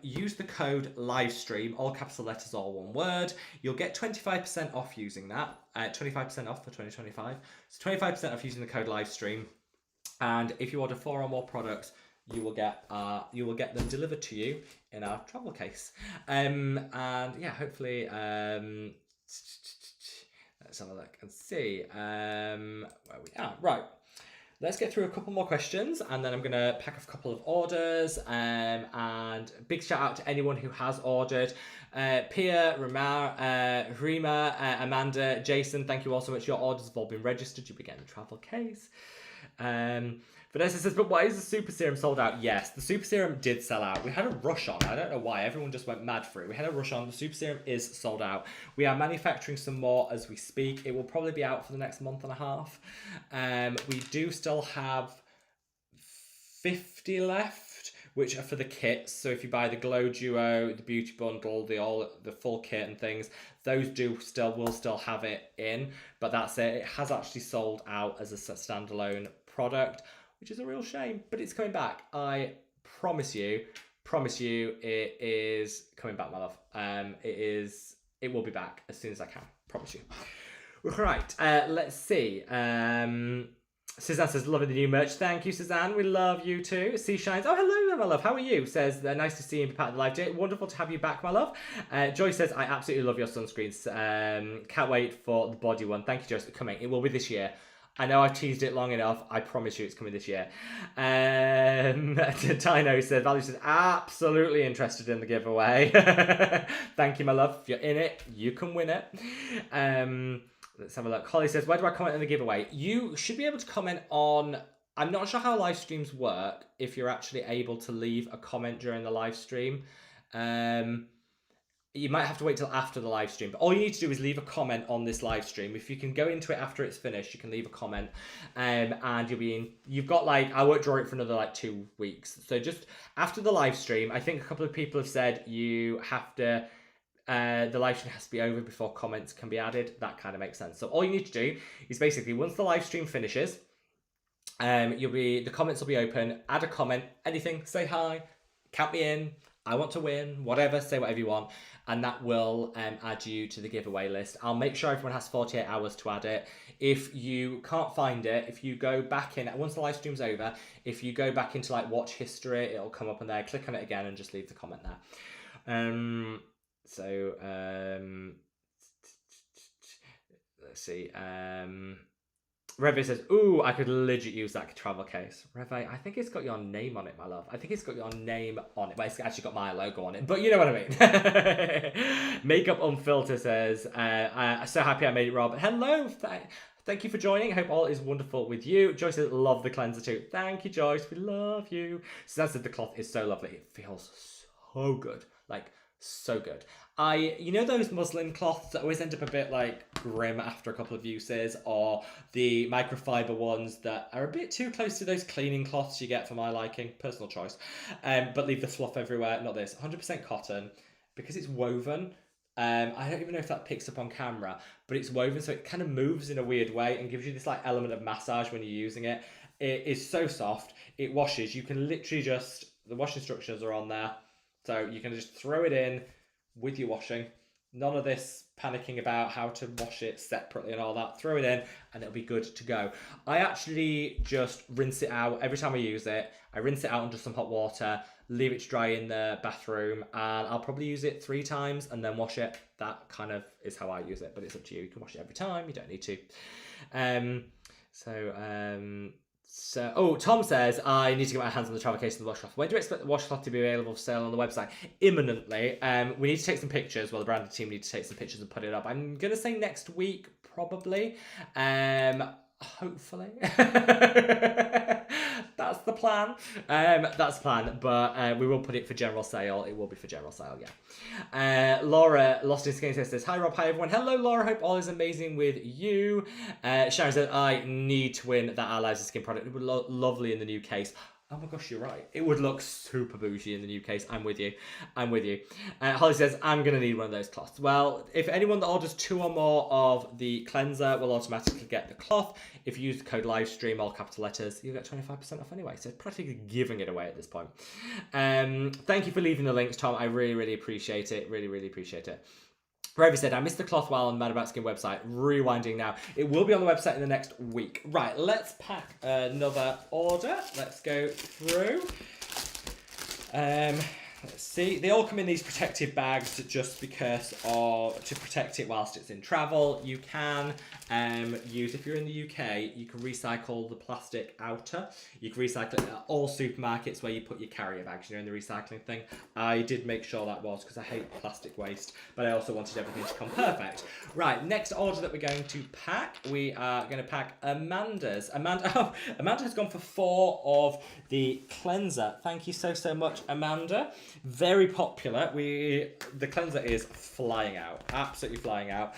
Speaker 1: Use the code LIVESTREAM, all capital letters, all one word. You'll get 25% off using that. 25% off for 2025. So 25% off using the code LIVESTREAM. And if you order 4 or more products, you will get them delivered to you in our travel case. And yeah, hopefully, let's have a look and see where we are. Right. Let's get through a couple more questions and then I'm going to pack a couple of orders. And big shout out to anyone who has ordered. Pia, Rima, Amanda, Jason, thank you all so much. Your orders have all been registered. You'll be getting a travel case. Vanessa says, but why is the super serum sold out? Yes, the super serum did sell out. We had a rush on. I don't know why. Everyone just went mad for it. We had a rush on. The super serum is sold out. We are manufacturing some more as we speak. It will probably be out for the next month and a half. We do still have 50 left, which are for the kits. So if you buy the Glow Duo, the Beauty Bundle, the full kit and things, those will still have it in. But that's it. It has actually sold out as a standalone product, which is a real shame, but it's coming back. I promise you, it is coming back, my love. It will be back as soon as I can, promise you. Right, let's see. Suzanne says, loving the new merch. Thank you, Suzanne. We love you too. Sea Shines. Oh, hello, my love. How are you? Says, nice to see you and be part of the live day. Wonderful to have you back, my love. Joy says, I absolutely love your sunscreens. Can't wait for the body one. Thank you, Joyce, for coming. It will be this year. I know I've teased it long enough. I promise you it's coming this year. Tino said, Value says, absolutely interested in the giveaway. Thank you, my love. If you're in it, you can win it. Let's have a look. Holly says, where do I comment on the giveaway? You should be able to comment on... I'm not sure how live streams work, if you're actually able to leave a comment during the live stream. You might have to wait till after the live stream. But all you need to do is leave a comment on this live stream. If you can go into it after it's finished, you can leave a comment. And you'll be in... You've got like... I won't draw it for another 2 weeks. So just after the live stream, I think a couple of people have said you have to... the live stream has to be over before comments can be added. That kind of makes sense. So all you need to do is basically once the live stream finishes, the comments will be open. Add a comment, anything, say hi, count me in, I want to win, whatever, say whatever you want, and that will add you to the giveaway list. I'll make sure everyone has 48 hours to add it. If you can't find it, if you go back in, once the live stream's over, if you go back into watch history, it'll come up on there, click on it again and just leave the comment there. So, let's see. Reve says, ooh, I could legit use that travel case. Reve, I think it's got your name on it, my love. I think it's got your name on it, but it's actually got my logo on it. But you know what I mean. Makeup Unfiltered says, so happy I made it, Rob. Hello. Thank you for joining. I hope all is wonderful with you. Joyce says, love the cleanser too. Thank you, Joyce. We love you. Suzanne said the cloth is so lovely. It feels so good. So good. You know those muslin cloths that always end up a bit grim after a couple of uses, or the microfiber ones that are a bit too close to those cleaning cloths you get for my liking, personal choice, but leave the fluff everywhere. Not this. 100% cotton, because it's woven. I don't even know if that picks up on camera, but it's woven, so it kind of moves in a weird way and gives you this element of massage when you're using it. It is so soft. It washes. You can literally the wash instructions are on there. So you can just throw it in with your washing. None of this panicking about how to wash it separately and all that. Throw it in and it'll be good to go. I actually just rinse it out every time I use it. I rinse it out under some hot water, leave it to dry in the bathroom, and I'll probably use it 3 times and then wash it. That kind of is how I use it, but it's up to you. You can wash it every time. You don't need to. So, Tom says, I need to get my hands on the travel case and the washcloth. When do you expect the washcloth to be available for sale on the website? Imminently. We need to take some pictures. Well, the branded team need to take some pictures and put it up. I'm going to say next week, probably. Hopefully. That's the plan. That's the plan. But we will put it for general sale. It will be for general sale, yeah. Laura, Lost in Skin, says, hi Rob, hi everyone. Hello Laura, hope all is amazing with you. Sharon said, I need to win that Our Lives Skin product. It would look lovely in the new case. Oh my gosh, you're right. It would look super bougie in the new case. I'm with you. Holly says, I'm going to need one of those cloths. Well, if anyone that orders 2 or more of the cleanser will automatically get the cloth. If you use the code LIVESTREAM, all capital letters, you'll get 25% off anyway. So practically giving it away at this point. Thank you for leaving the links, Tom. I really, really appreciate it. Really, really appreciate it. Ravi said, I missed the cloth while on the madaboutskin website. Rewinding now. It will be on the website in the next week. Right, let's pack another order. Let's go through. Let's see. They all come in these protective bags just because to protect it whilst it's in travel. You can use, if you're in the UK, you can recycle the plastic outer. You can recycle it at all supermarkets where you put your carrier bags, in the recycling thing. I did make sure that was, because I hate plastic waste, but I also wanted everything to come perfect. Right, next order that we're going to pack, we are going to pack Amanda's. Amanda has gone for 4 of the cleanser. Thank you so much, Amanda. Very popular. The cleanser is flying out, absolutely flying out,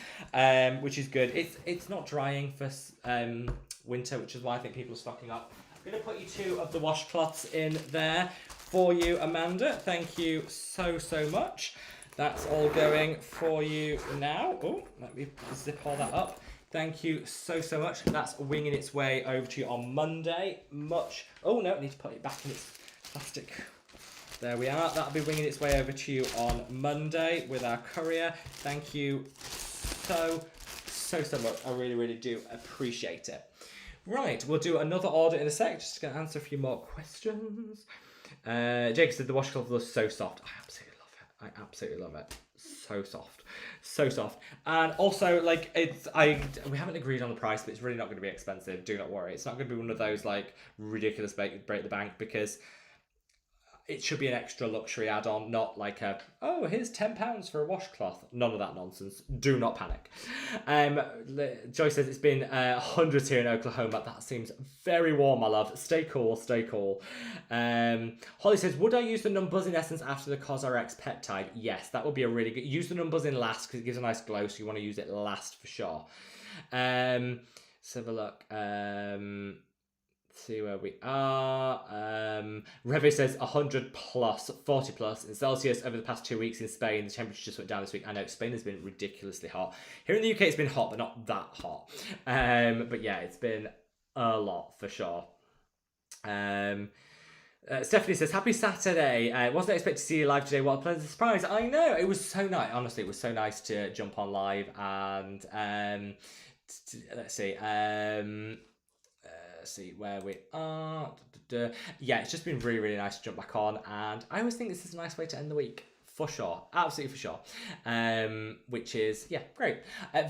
Speaker 1: which is good. It's not drying for winter, which is why I think people are stocking up. I'm going to put you 2 of the washcloths in there for you, Amanda. Thank you so much. That's all going for you now. Oh, let me zip all that up. Thank you so much. That's winging its way over to you on Monday. Oh no, I need to put it back in its plastic. There we are. That'll be winging its way over to you on Monday with our courier. Thank you so much. I really do appreciate it. Right, we'll do another order in a sec. Just going to answer a few more questions. Jake said the washcloth was so soft. I absolutely love it. I absolutely love it. So soft, so soft. And also, like, we haven't agreed on the price, but it's really not going to be expensive. Do not worry. It's not going to be one of those like ridiculous break the bank, because it should be an extra luxury add-on, not like here's £10 for a washcloth. None of that nonsense. Do not panic. Joy says it's been hundreds here in Oklahoma. That seems very warm, my love. Stay cool, stay cool. Holly says, would I use the non-buzzing essence after the CosRX peptide? Yes, that would be a really good. Use the non-buzzing last because it gives a nice glow, so you want to use it last for sure. Let's have a look. See where we are. Reve says 100 plus, 40 plus in Celsius over the past 2 weeks in Spain. The temperature just went down this week. I know Spain has been ridiculously hot. Here in the UK, it's been hot, but not that hot. But yeah, it's been a lot for sure. Stephanie says, happy Saturday. Wasn't expecting to see you live today. What a pleasant surprise. I know. It was so nice. Honestly, it was so nice to jump on live and let's see. See where we are. Yeah, it's just been really, really nice to jump back on, and I always think this is a nice way to end the week. For sure, absolutely for sure. Which is, yeah, great.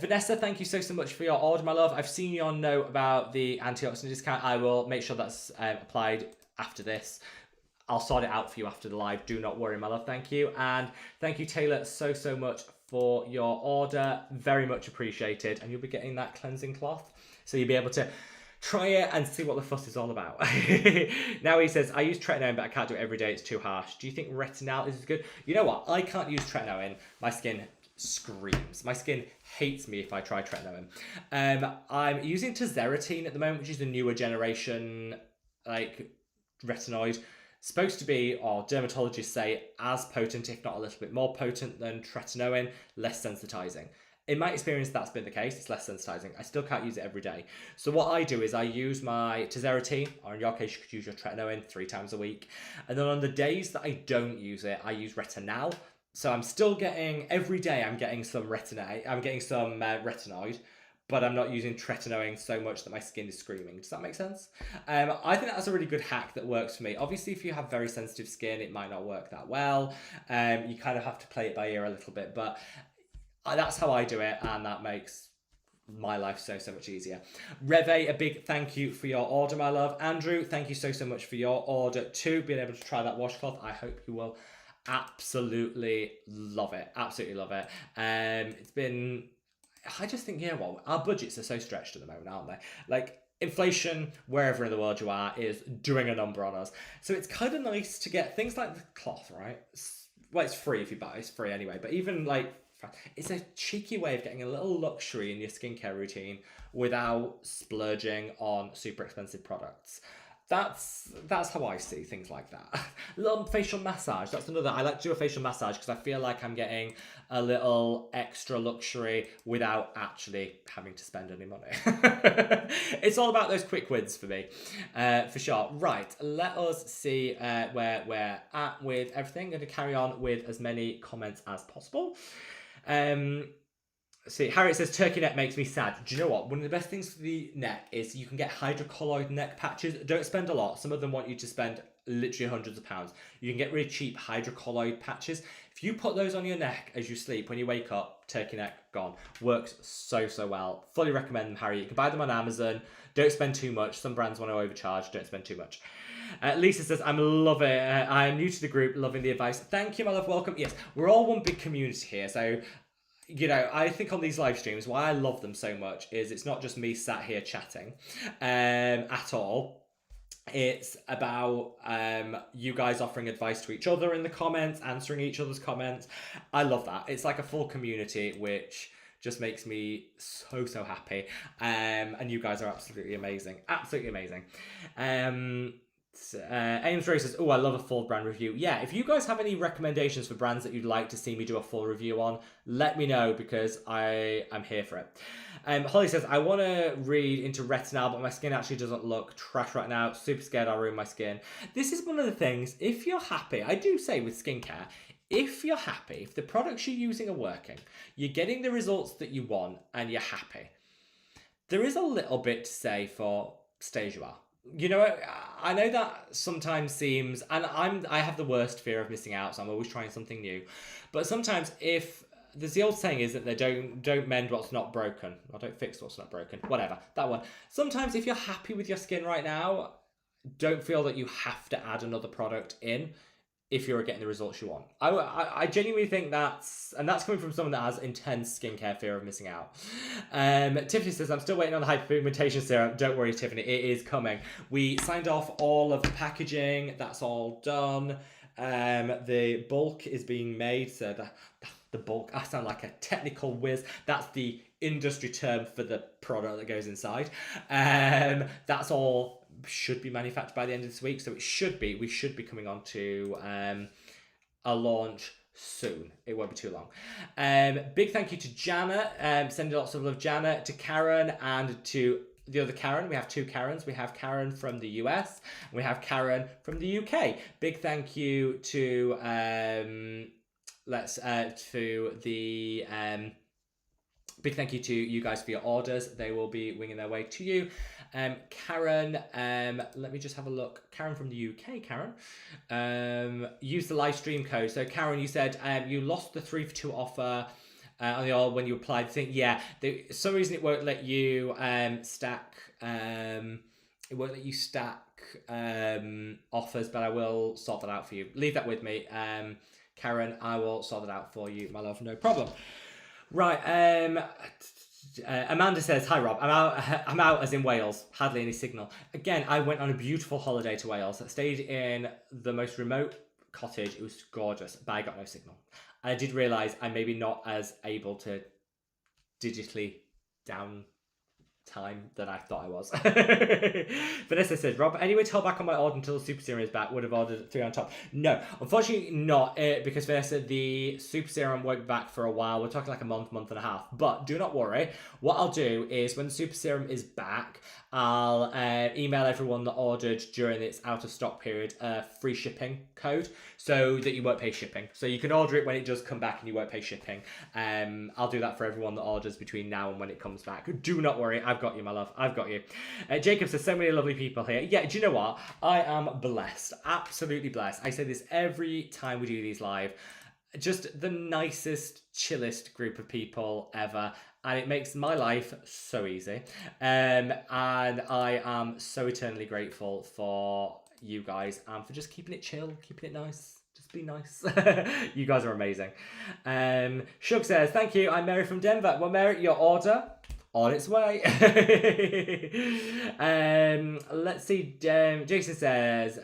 Speaker 1: Vanessa, thank you so much for your order, my love. I've seen your note about the antioxidant discount. I will make sure that's applied after this. I'll sort it out for you after the live. Do not worry, my love. Thank you. And thank you, Taylor, so much for your order. Very much appreciated. And you'll be getting that cleansing cloth, so you'll be able to try it and see what the fuss is all about. Now he says, I use tretinoin, but I can't do it every day. It's too harsh. Do you think retinol is good? You know what? I can't use tretinoin. My skin screams. My skin hates me if I try tretinoin. I'm using tazarotene at the moment, which is the newer generation, like, retinoid. Supposed to be, or dermatologists say, as potent, if not a little bit more potent than tretinoin, less sensitizing. In my experience, that's been the case. It's less sensitizing. I still can't use it every day. So what I do is I use my tazarotene, or in your case, you could use your tretinoin 3 times a week. And then on the days that I don't use it, I use retinol. So I'm still getting, every day I'm getting some retinoid, but I'm not using tretinoin so much that my skin is screaming. Does that make sense? I think that's a really good hack that works for me. Obviously, if you have very sensitive skin, it might not work that well. You kind of have to play it by ear a little bit, but that's how I do it, and that makes my life so much easier. Reve, a big thank you for your order, my love. Andrew, thank you so much for your order too, being able to try that washcloth. I hope you will absolutely love it. Absolutely love it. It's been, I just think, yeah, well, our budgets are so stretched at the moment, aren't they? Like, inflation, wherever in the world you are, is doing a number on us. So it's kind of nice to get things like the cloth, right? Well, it's free if you buy it. It's free anyway. But even, like, it's a cheeky way of getting a little luxury in your skincare routine without splurging on super expensive products. That's how I see things like that. A little facial massage. That's another. I like to do a facial massage because I feel like I'm getting a little extra luxury without actually having to spend any money. It's all about those quick wins for me, for sure. Right, let us see where we're at with everything. I'm going to carry on with as many comments as possible. See, Harriet says, turkey neck makes me sad. Do you know what? One of the best things for the neck is you can get hydrocolloid neck patches. Don't spend a lot. Some of them want you to spend literally hundreds of pounds. You can get really cheap hydrocolloid patches. If you put those on your neck as you sleep, when you wake up, turkey neck gone. Works so well. Fully recommend them, Harriet. You can buy them on Amazon. Don't spend too much. Some brands want to overcharge. Don't spend too much. Lisa says, I'm loving it. I'm new to the group, loving the advice. Thank you, my love. Welcome. Yes, we're all one big community here. So, you know, I think on these live streams, why I love them so much is it's not just me sat here chatting at all. It's about you guys offering advice to each other in the comments, answering each other's comments. I love that. It's like a full community, which just makes me so happy. And you guys are absolutely amazing. Absolutely amazing. Ames Rose says, oh, I love a full brand review. Yeah, if you guys have any recommendations for brands that you'd like to see me do a full review on, let me know because I'm here for it. Holly says, I want to read into retinol, but my skin actually doesn't look trash right now. Super scared I'll ruin my skin. This is one of the things, if you're happy, I do say with skincare, if you're happy, if the products you're using are working, you're getting the results that you want and you're happy, there is a little bit to say for stay as you are. You know, I know that sometimes seems, and I have the worst fear of missing out, so I'm always trying something new. But sometimes if there's the old saying is that they don't mend what's not broken, or don't fix what's not broken, whatever, that one. Sometimes if you're happy with your skin right now, don't feel that you have to add another product in if you're getting the results you want. I genuinely think that's coming from someone that has intense skincare fear of missing out. Tiffany says, I'm still waiting on the hyperpigmentation serum. Don't worry, Tiffany, it is coming. We signed off all of the packaging. That's all done. The bulk is being made. So the bulk, I sound like a technical whiz. That's the industry term for the product that goes inside. That's all should be manufactured by the end of this week, so we should be coming on to a launch soon. It won't be too long. Big thank you to Janet, sending lots of love, Janet, to Karen, and to the other Karen. We have two Karens. We have Karen from the US, and we have Karen from the UK. Big thank you to big thank you to you guys for your orders. They will be winging their way to you. Karen, let me just have a look. Karen from the UK, Karen. Use the live stream code. So Karen, you said you lost the 3 for 2 offer on the when you applied the thing. Yeah, some reason it won't let you stack. It won't let you stack offers, but I will sort that out for you. Leave that with me, Karen. I will sort it out for you, my love. No problem. Right, Amanda says, hi Rob, I'm out as in Wales, hardly any signal. Again, I went on a beautiful holiday to Wales. I stayed in the most remote cottage. It was gorgeous, but I got no signal. I did realise I'm maybe not as able to digitally down time than I thought I was. Vanessa says, Rob, any way to hold back on my order until the super serum is back? Would have ordered 3 on top. No, unfortunately not, because Vanessa, the super serum won't be back for a while. We're talking like a month and a half. But do not worry. What I'll do is when the super serum is back, I'll email everyone that ordered during its out of stock period a free shipping code so that you won't pay shipping. So you can order it when it does come back and you won't pay shipping. I'll do that for everyone that orders between now and when it comes back. Do not worry. I've got you, my love. I've got you. Jacob says, so many lovely people here. Yeah, do you know what? I am blessed. Absolutely blessed. I say this every time we do these live. Just the nicest, chillest group of people ever. And it makes my life so easy. And I am so eternally grateful for you guys and for just keeping it chill, keeping it nice. Just be nice. You guys are amazing. Shug says, thank you. I'm Mary from Denver. Well, Mary, your order on its way. Let's see. Jason says,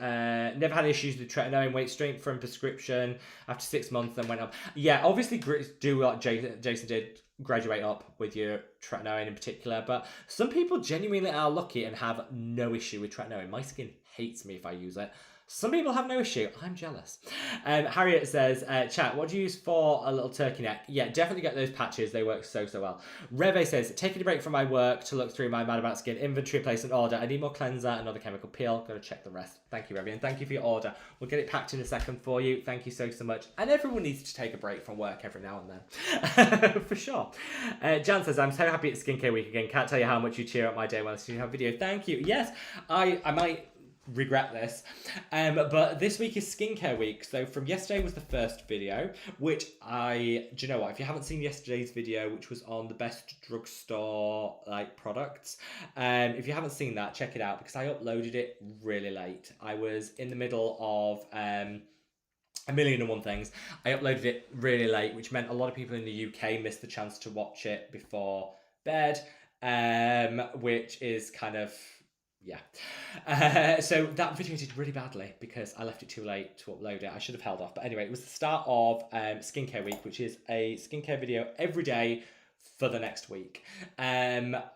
Speaker 1: never had issues with tretinoin. Wait straight from prescription after 6 months, then went up. Yeah, obviously do what Jason did. Graduate up with your tretinoin in particular, but some people genuinely are lucky and have no issue with tretinoin. My skin hates me if I use it. Some people have no issue. I'm jealous. Harriet says, chat, what do you use for a little turkey neck? Yeah, definitely get those patches. They work so well. Reve says, taking a break from my work to look through my Mad About Skin inventory, place an order. I need more cleanser, another chemical peel. Got to check the rest. Thank you, Reve, and thank you for your order. We'll get it packed in a second for you. Thank you so much. And everyone needs to take a break from work every now and then. For sure. Jan says, I'm so happy it's Skincare Week again. Can't tell you how much you cheer up my day when I see you have video. Thank you. Yes, I might regret this, but this week is skincare week. So from yesterday was the first video, which do you know what, if you haven't seen yesterday's video, which was on the best drugstore like products, if you haven't seen that, check it out, because I uploaded it really late. I was in the middle of a million and one things. I uploaded it really late, which meant a lot of people in the UK missed the chance to watch it before bed, which is kind of, yeah. So that video did really badly because I left it too late to upload it. I should have held off. But anyway, it was the start of Skincare Week, which is a skincare video every day for the next week,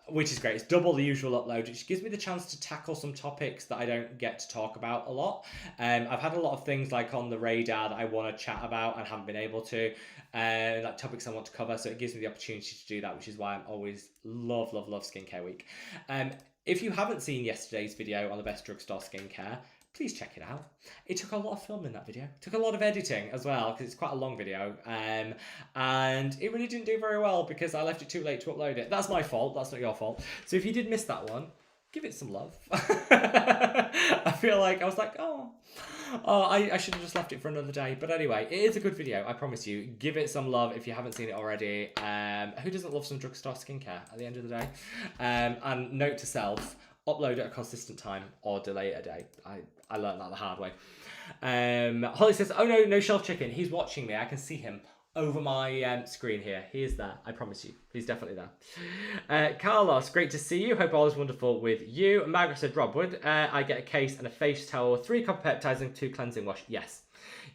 Speaker 1: which is great. It's double the usual upload, which gives me the chance to tackle some topics that I don't get to talk about a lot. I've had a lot of things like on the radar that I want to chat about and haven't been able to, like topics I want to cover. So it gives me the opportunity to do that, which is why I'm always love Skincare Week. If you haven't seen yesterday's video on the best drugstore skincare, please check it out. It took a lot of filming, that video. It took a lot of editing as well, because it's quite a long video. And it really didn't do very well because I left it too late to upload it. That's my fault. That's not your fault. So if you did miss that one, give it some love. I feel like I was like, I should have just left it for another day. But anyway, it is a good video, I promise you. Give it some love if you haven't seen it already. Who doesn't love some drugstore skincare at the end of the day? And note to self, upload at a consistent time or delay it a day. I learned that the hard way. Holly says, oh no shelf chicken. He's watching me. I can see him over my screen here. He is there. I promise you. He's definitely there. Carlos, great to see you. Hope all is wonderful with you. Margaret said, Rob, would I get a case and a face towel, 3 copper peptides and 2 cleansing wash? Yes.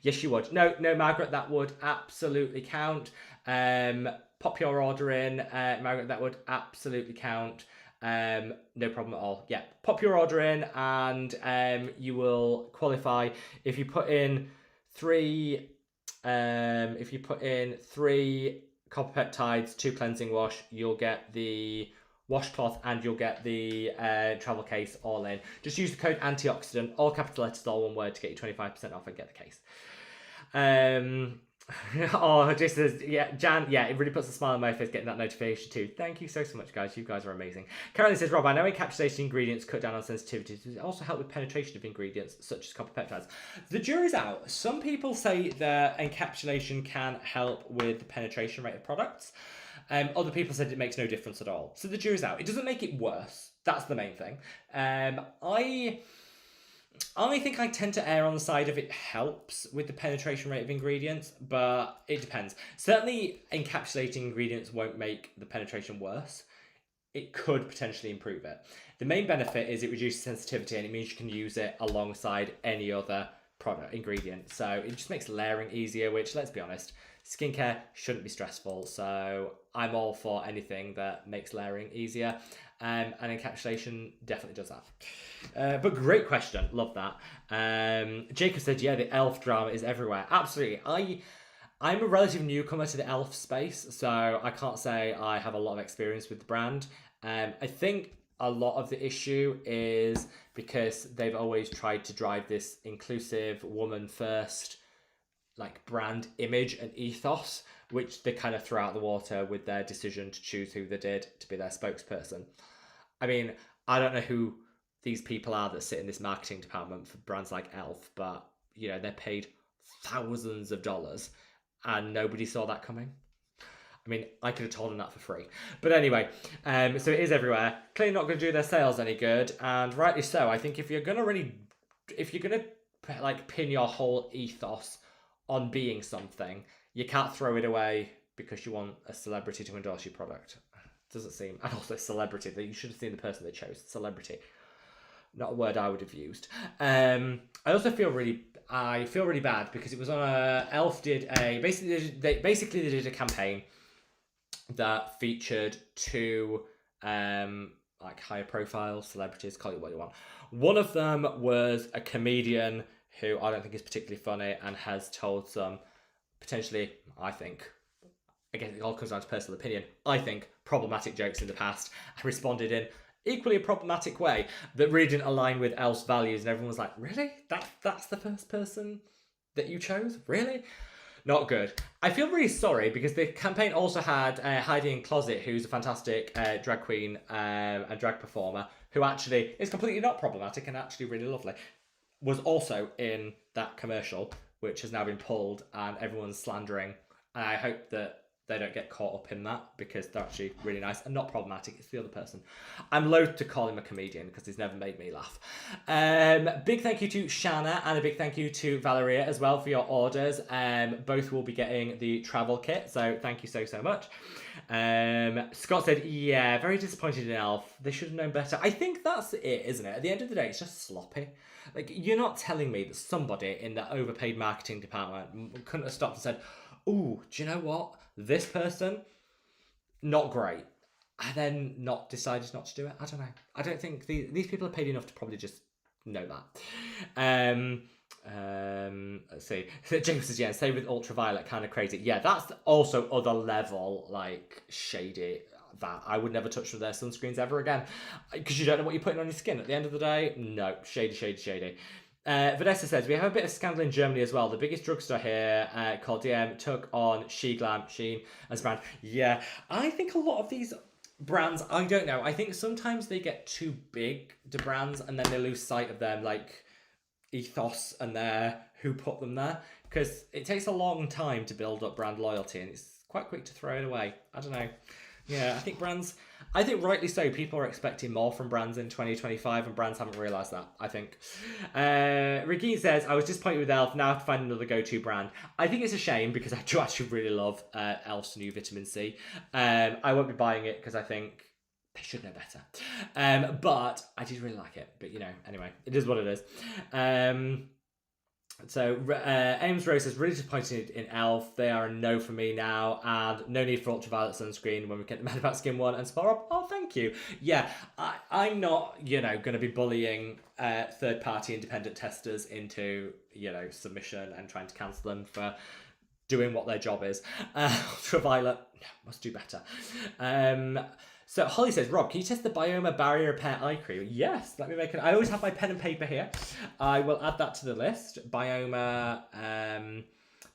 Speaker 1: Yes, you would. No, Margaret, that would absolutely count. Pop your order in, Margaret, that would absolutely count. No problem at all. Yeah, pop your order in and you will qualify if you put in 3 copper peptides, 2 cleansing wash, you'll get the washcloth and you'll get the travel case all in. Just use the code antioxidant, all capital letters, all one word, to get you 25% off and get the case. Oh, Jason says, yeah, Jan, yeah, it really puts a smile on my face getting that notification too. Thank you so much, guys. You guys are amazing. Caroline says, Rob, I know encapsulating ingredients cut down on sensitivities. Does it also help with penetration of ingredients such as copper peptides? The jury's out. Some people say that encapsulation can help with the penetration rate of products. Other people said it makes no difference at all. So the jury's out. It doesn't make it worse. That's the main thing. I think I tend to err on the side of it helps with the penetration rate of ingredients, but it depends. Certainly, encapsulating ingredients won't make the penetration worse. It could potentially improve it. The main benefit is it reduces sensitivity and it means you can use it alongside any other product ingredient. So it just makes layering easier, which, let's be honest, skincare shouldn't be stressful. So I'm all for anything that makes layering easier. And encapsulation definitely does that. But great question. Love that. Jacob said, yeah, the e.l.f. drama is everywhere. Absolutely. I'm a relative newcomer to the e.l.f. space, so I can't say I have a lot of experience with the brand. I think a lot of the issue is because they've always tried to drive this inclusive, woman-first like brand image and ethos, which they kind of threw out the water with their decision to choose who they did to be their spokesperson. I mean, I don't know who these people are that sit in this marketing department for brands like e.l.f., but, you know, they're paid thousands of dollars and nobody saw that coming. I mean, I could have told them that for free. But anyway, so it is everywhere. Clearly not going to do their sales any good, and rightly so. I think if you're going to like pin your whole ethos on being something, you can't throw it away because you want a celebrity to endorse your product. Doesn't seem. And also celebrity. You should have seen the person they chose. Celebrity. Not a word I would have used. I also feel really bad because it was on e.l.f. did a basically they did a campaign that featured 2 like higher profile celebrities, call it what you want. One of them was a comedian who I don't think is particularly funny and has told some potentially, I think, again, it all comes down to personal opinion, I think, problematic jokes in the past, and responded in equally a problematic way that really didn't align with e.l.f.'s values, and everyone was like, really? That's the first person that you chose? Really? Not good. I feel really sorry because the campaign also had Heidi in Closet, who's a fantastic drag queen and drag performer, who actually is completely not problematic and actually really lovely, was also in that commercial, which has now been pulled and everyone's slandering. And I hope that they don't get caught up in that because they're actually really nice and not problematic. It's the other person. I'm loath to call him a comedian because he's never made me laugh. Big thank you to Shanna and a big thank you to Valeria as well for your orders. Both will be getting the travel kit, so thank you so much. Scott said, yeah, very disappointed in e.l.f. They should have known better. I think that's it, isn't it? At the end of the day, it's just sloppy. Like, you're not telling me that somebody in the overpaid marketing department couldn't have stopped and said, ooh, do you know what? This person, not great. And then decided not to do it. I don't know. I don't think these people are paid enough to probably just know that. Let's see. James says, yeah, same with ultraviolet, kind of crazy. Yeah, that's also other level, like, shady. That I would never touch with their sunscreens ever again, because you don't know what you're putting on your skin. At the end of the day, no, shady. Vanessa says, we have a bit of scandal in Germany as well. The biggest drugstore here called DM took on Shein as a brand. Yeah, I think a lot of these brands, I don't know. I think sometimes they get too big, the brands, and then they lose sight of them, like, ethos and their who put them there, because it takes a long time to build up brand loyalty and it's quite quick to throw it away. I don't know. Yeah, I think rightly so, people are expecting more from brands in 2025 and brands haven't realised that, I think. Regine says, I was disappointed with Elf, now I have to find another go-to brand. I think it's a shame because I do actually really love Elf's new vitamin C. I won't be buying it because I think they should know better. But I did really like it. But, you know, anyway, it is what it is. So Ames Rose says, really disappointed in Elf. They are a no for me now, and no need for ultraviolet sunscreen when we get the Mad About Skin one and Spar Up. Oh, thank you. Yeah, I'm not, you know, going to be bullying third-party independent testers into, you know, submission and trying to cancel them for doing what their job is. Ultraviolet, no, must do better. So Holly says, Rob, can you test the Bioma Barrier Repair Eye Cream? Yes, let me make it. I always have my pen and paper here. I will add that to the list. Bioma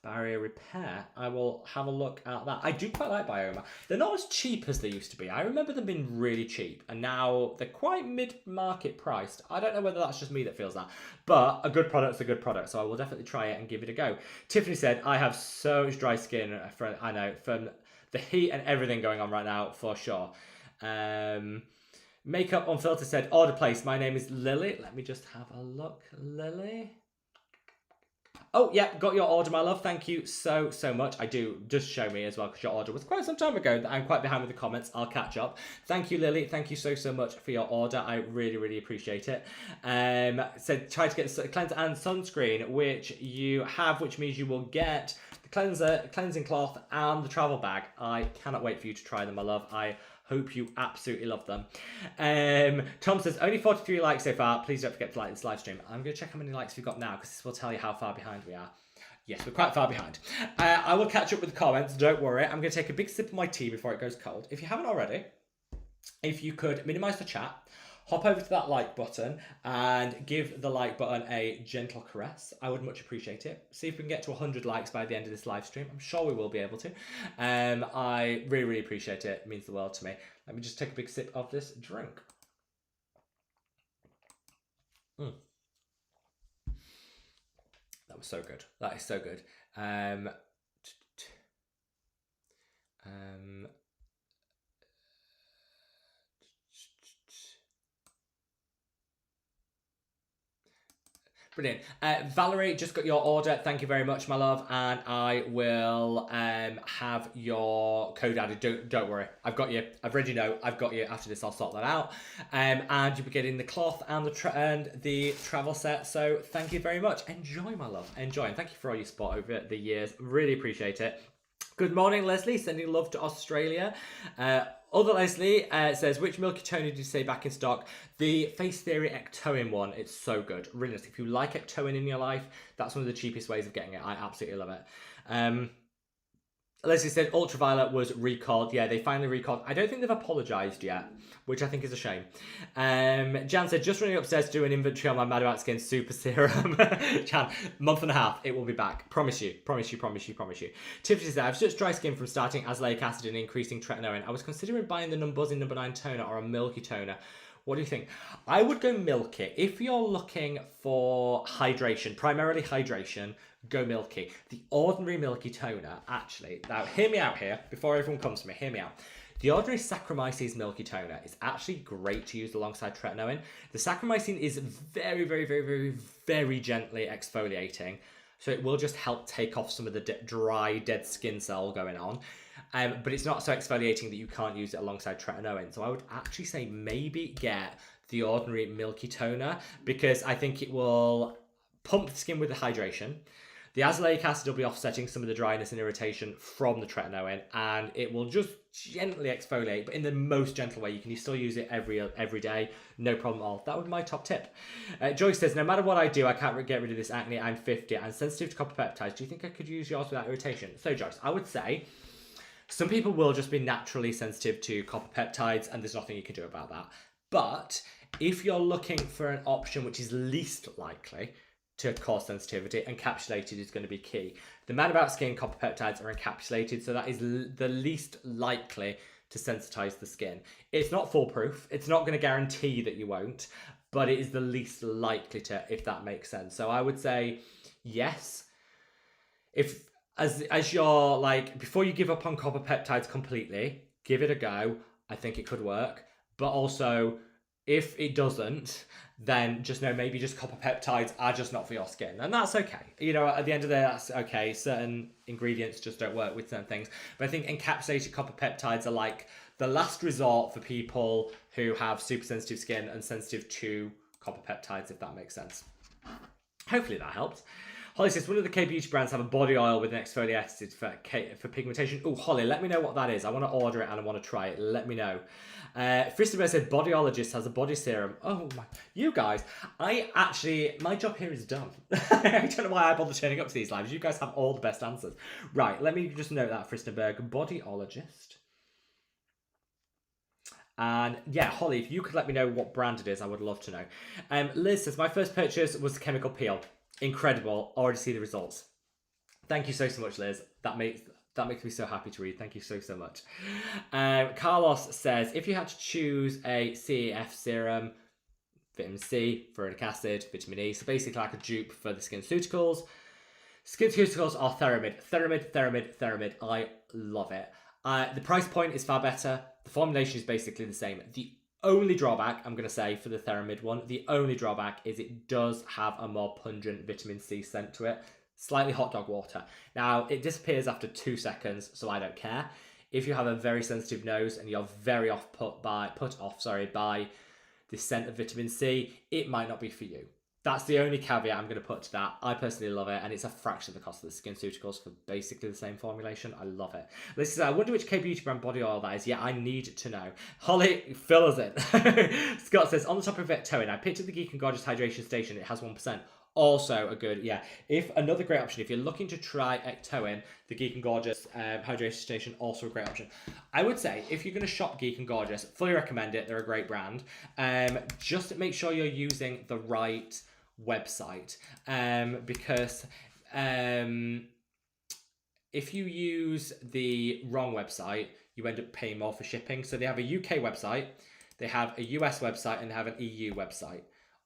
Speaker 1: Barrier Repair. I will have a look at that. I do quite like Bioma. They're not as cheap as they used to be. I remember them being really cheap, and now they're quite mid-market priced. I don't know whether that's just me that feels that, but a good product's a good product, so I will definitely try it and give it a go. Tiffany said, I have so much dry skin, I know, from the heat and everything going on right now, for sure. Makeup Unfiltered said, order place. My name is Lily. Let me just have a look. Lily. Oh, yeah, got your order, my love. Thank you so much. I do. Just show me as well, because your order was quite some time ago. I'm quite behind with the comments. I'll catch up. Thank you, Lily. Thank you so much for your order. I really appreciate it. Said, try to get a cleanser and sunscreen, which you have, which means you will get the cleanser, cleansing cloth, and the travel bag. I cannot wait for you to try them, my love. I hope you absolutely love them. Tom says, only 43 likes so far. Please don't forget to like this live stream. I'm going to check how many likes we've got now, because this will tell you how far behind we are. Yes, we're quite far behind. I will catch up with the comments. Don't worry. I'm going to take a big sip of my tea before it goes cold. If you haven't already, if you could minimise the chat, hop over to that like button and give the like button a gentle caress. I would much appreciate it. See if we can get to 100 likes by the end of this live stream. I'm sure we will be able to. I really appreciate it. It means the world to me. Let me just take a big sip of this drink. That was so good. That is so good. Brilliant. Valerie, just got your order. Thank you very much, my love. And I will have your code added. Don't worry. I've got you. I've read your note. I've got you. After this, I'll sort that out. And you'll be getting the cloth and the travel set. So thank you very much. Enjoy, my love. Enjoy. And thank you for all your support over the years. Really appreciate it. Good morning, Leslie. Sending love to Australia. Other Leslie says, which milky toner did you say back in stock? The Face Theory Ectoin one. It's so good. Really nice. If you like Ectoin in your life, that's one of the cheapest ways of getting it. I absolutely love it. Leslie said ultraviolet was recalled. Yeah, they finally recalled. I don't think they've apologised yet, which I think is a shame. Jan said, just running upstairs to do an inventory on my Mad About Skin super serum. Jan, month and a half, it will be back. Promise you. Tiffany said, I've switched dry skin from starting azelaic acid and increasing tretinoin. I was considering buying the Buzzing No. 9 toner or a milky toner. What do you think? I would go milky. If you're looking for hydration, primarily hydration, go milky. The ordinary milky toner, actually, now hear me out here, before everyone comes to me, hear me out. The ordinary Saccharomyces milky toner is actually great to use alongside tretinoin. The Saccharomycin is very gently exfoliating, so it will just help take off some of the dry, dead skin cell going on. But it's not so exfoliating that you can't use it alongside tretinoin. So I would actually say maybe get the ordinary milky toner, because I think it will pump the skin with the hydration. The azelaic acid will be offsetting some of the dryness and irritation from the tretinoin, and it will just gently exfoliate, but in the most gentle way. You can still use it every day, no problem at all. That would be my top tip. Joyce says, no matter what I do, I can't get rid of this acne. I'm 50. I'm sensitive to copper peptides. Do you think I could use yours without irritation? So Joyce, I would say some people will just be naturally sensitive to copper peptides, and there's nothing you can do about that. But if you're looking for an option which is least likely to cause sensitivity, encapsulated is going to be key. The Mad About Skin copper peptides are encapsulated, so that is the least likely to sensitize the skin. It's not foolproof. It's not going to guarantee that you won't, but it is the least likely to, if that makes sense. So I would say yes. If as you're like, before you give up on copper peptides completely, give it a go. I think it could work. But also, if it doesn't, then just know maybe just copper peptides are just not for your skin. And that's okay. You know, at the end of the day, that's okay. Certain ingredients just don't work with certain things. But I think encapsulated copper peptides are like the last resort for people who have super sensitive skin and sensitive to copper peptides, if that makes sense. Hopefully that helps. Holly says, one of the K-beauty brands have a body oil with an exfoliating acid for pigmentation. Oh, Holly, let me know what that is. I want to order it and I want to try it. Let me know. Christopher said, Bodyologist has a body serum. Oh, my. You guys, my job here is done. I don't know why I bother turning up to these lives. You guys have all the best answers. Right, let me just note that, Fristenberg. Bodyologist. And yeah, Holly, if you could let me know what brand it is, I would love to know. Liz says, my first purchase was chemical peel. Incredible. Already see the results. Thank you so much, Liz. That makes me so happy to read. Thank you so much. Carlos says, if you had to choose a CEF serum, vitamin C, ferric acid, vitamin E, so basically like a dupe for the SkinCeuticals. SkinCeuticals are Theramid. Theramid. I love it. The price point is far better. The formulation is basically the same. The only drawback, I'm going to say, for the Theramid one, the only drawback is it does have a more pungent vitamin C scent to it. Slightly hot dog water. Now, it disappears after 2 seconds, so I don't care. If you have a very sensitive nose and you're very put off by the scent of vitamin C, it might not be for you. That's the only caveat I'm going to put to that. I personally love it, and it's a fraction of the cost of the SkinCeuticals for basically the same formulation. I love it. This is, I wonder which K-beauty brand body oil that is. Yeah, I need to know. Holly, fill us in. Scott says, on the top of Ectoin, I picked up the Geek and Gorgeous Hydration Station. It has 1%. Also a good, yeah. If another great option, if you're looking to try Ectoin, the Geek and Gorgeous Hydration Station, also a great option. I would say, if you're going to shop Geek and Gorgeous, fully recommend it. They're a great brand. Just make sure you're using the right website, because if you use the wrong website, you end up paying more for shipping. So they have a UK website, they have a US website, and they have an EU website.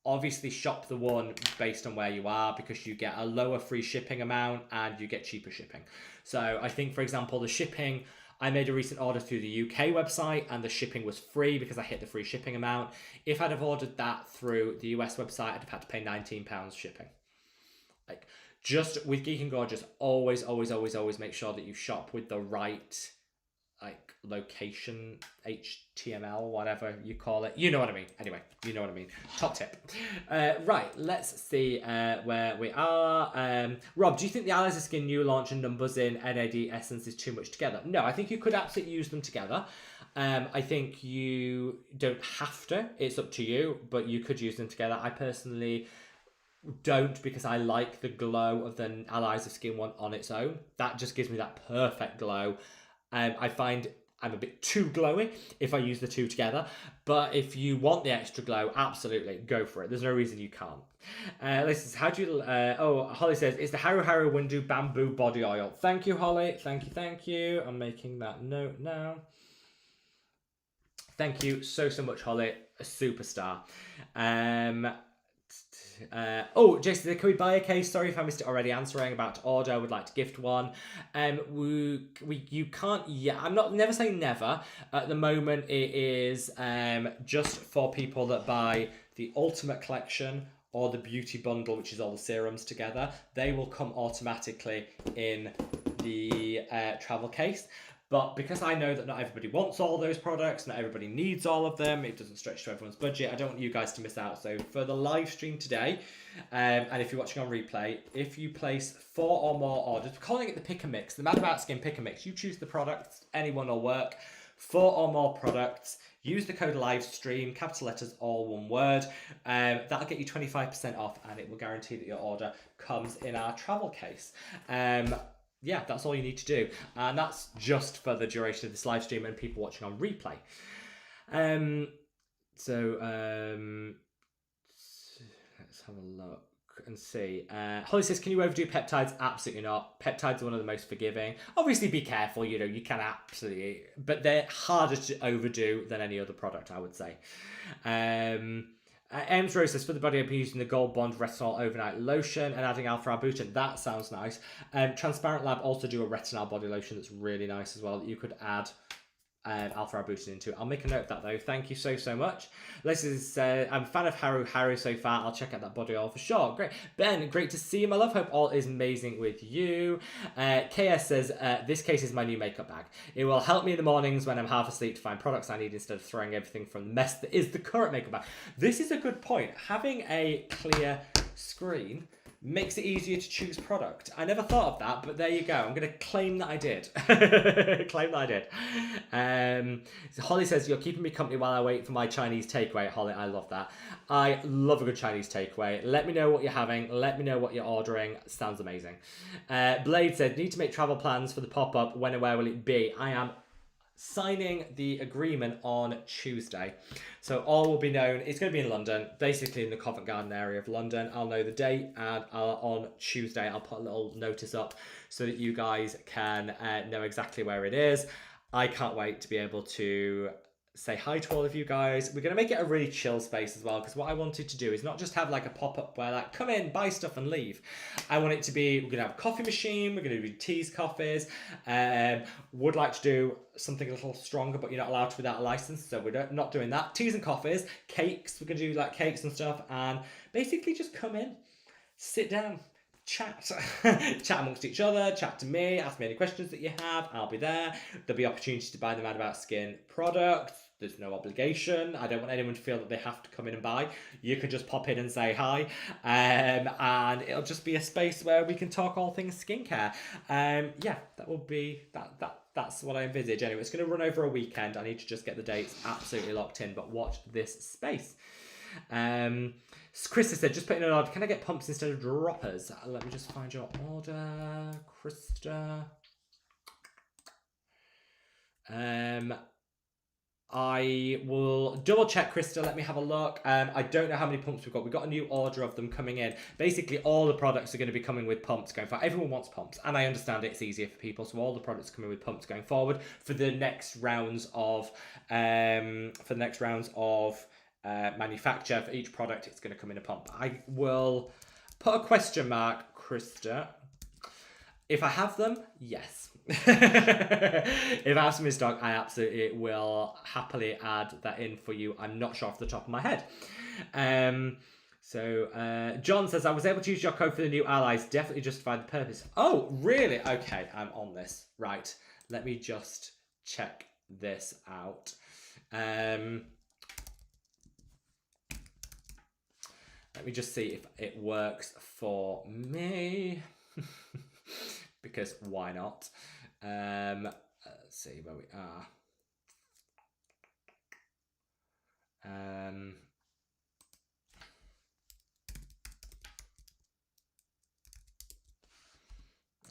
Speaker 1: Obviously shop the one based on where you are, because you get a lower free shipping amount and you get cheaper shipping. So I think, for example, the shipping, I made a recent order through the UK website and the shipping was free because I hit the free shipping amount. If I'd have ordered that through the US website, I'd have had to pay £19 shipping. Like, just with Geek and Gorgeous, always make sure that you shop with the right, like, location, HTML, whatever you call it. You know what I mean. Anyway, you know what I mean. Top tip. Right, let's see where we are. Rob, do you think the Allies of Skin new launch and numbers in NAD Essence is too much together? No, I think you could absolutely use them together. I think you don't have to. It's up to you, but you could use them together. I personally don't, because I like the glow of the Allies of Skin one on its own. That just gives me that perfect glow. I find I'm a bit too glowy if I use the two together, but if you want the extra glow, absolutely go for it. There's no reason you can't. This is, how do you? Holly says, it's the Haru Haru Windu Bamboo Body Oil. Thank you, Holly. Thank you. I'm making that note now. Thank you so much, Holly. A superstar. Jason, can we buy a case? Sorry if I missed it already answering. About to order. I would like to gift one. You can't yet. I'm never saying never. At the moment, it is just for people that buy the Ultimate Collection or the Beauty Bundle, which is all the serums together. They will come automatically in the travel case. But because I know that not everybody wants all those products, not everybody needs all of them, it doesn't stretch to everyone's budget, I don't want you guys to miss out. So for the live stream today, and if you're watching on replay, if you place 4 or more orders, we're calling it the pick and mix, the madaboutskin pick and mix, you choose the products, anyone will work, 4 or more products, use the code LIVESTREAM, capital letters, all one word, that'll get you 25% off, and it will guarantee that your order comes in our travel case. Yeah, that's all you need to do. And that's just for the duration of this live stream and people watching on replay. Let's have a look. and see. Holly says, can you overdo peptides? Absolutely not. Peptides are one of the most forgiving. Obviously, be careful. You know, you can absolutely, but they're harder to overdo than any other product, I would say. Ems Rose says, for the body, I've been using the Gold Bond Retinol Overnight Lotion and adding alpha-arbutin. That sounds nice. Transparent Lab also do a retinol body lotion that's really nice as well that you could add alpha-arbutin into it. I'll make a note of that though. Thank you so much. Leslie says, I'm a fan of Haru so far. I'll check out that body oil for sure. Great. Ben, great to see you, my love. Hope all is amazing with you. KS says, this case is my new makeup bag. It will help me in the mornings when I'm half asleep to find products I need instead of throwing everything from the mess that is the current makeup bag. This is a good point. Having a clear screen makes it easier to choose product. I never thought of that, but there you go. I'm going to claim that I did. Claim that I did. So Holly says, you're keeping me company while I wait for my Chinese takeaway. Holly, I love that. I love a good Chinese takeaway. Let me know what you're having. Let me know what you're ordering. Sounds amazing. Blade said, need to make travel plans for the pop-up. When and where will it be? I am signing the agreement on Tuesday. So all will be known. It's going to be in London, basically in the Covent Garden area of London. I'll know the date, and on Tuesday I'll put a little notice up so that you guys can know exactly where it is. I can't wait to be able to say hi to all of you guys. We're going to make it a really chill space as well, because what I wanted to do is not just have like a pop-up where like come in, buy stuff and leave. I want it to be, we're going to have a coffee machine, we're going to do teas, coffees, would like to do something a little stronger, but you're not allowed to without a license, so we're not doing that. Teas and coffees, cakes, we're going to do like cakes and stuff, and basically just come in, sit down, chat amongst each other, chat to me, ask me any questions that you have. I'll be there. There'll be opportunity to buy the Mad About Skin products. There's no obligation. I don't want anyone to feel that they have to come in and buy. You can just pop in and say hi, and it'll just be a space where we can talk all things skincare. Yeah, that will be that's what I envisage. Anyway, it's going to run over a weekend. I need to just get the dates absolutely locked in, but watch this space. Krista said, just put in an order. Can I get pumps instead of droppers? Let me just find your order, Krista. I will double check, Krista. Let me have a look. I don't know how many pumps we've got. We've got a new order of them coming in. Basically, all the products are going to be coming with pumps going forward. Everyone wants pumps, and I understand it's easier for people. So all the products are coming with pumps going forward for the next rounds of manufacture. For each product, it's going to come in a pump. I will put a question mark, Krista. If I have them, yes. If I have some in stock, I absolutely will happily add that in for you. I'm not sure off the top of my head. John says, I was able to use your code for the new allies. Definitely justified the purpose. Oh, really? Okay, I'm on this. Right. Let me just check this out. Let me just see if it works for me. Because why not? Let's see where we are.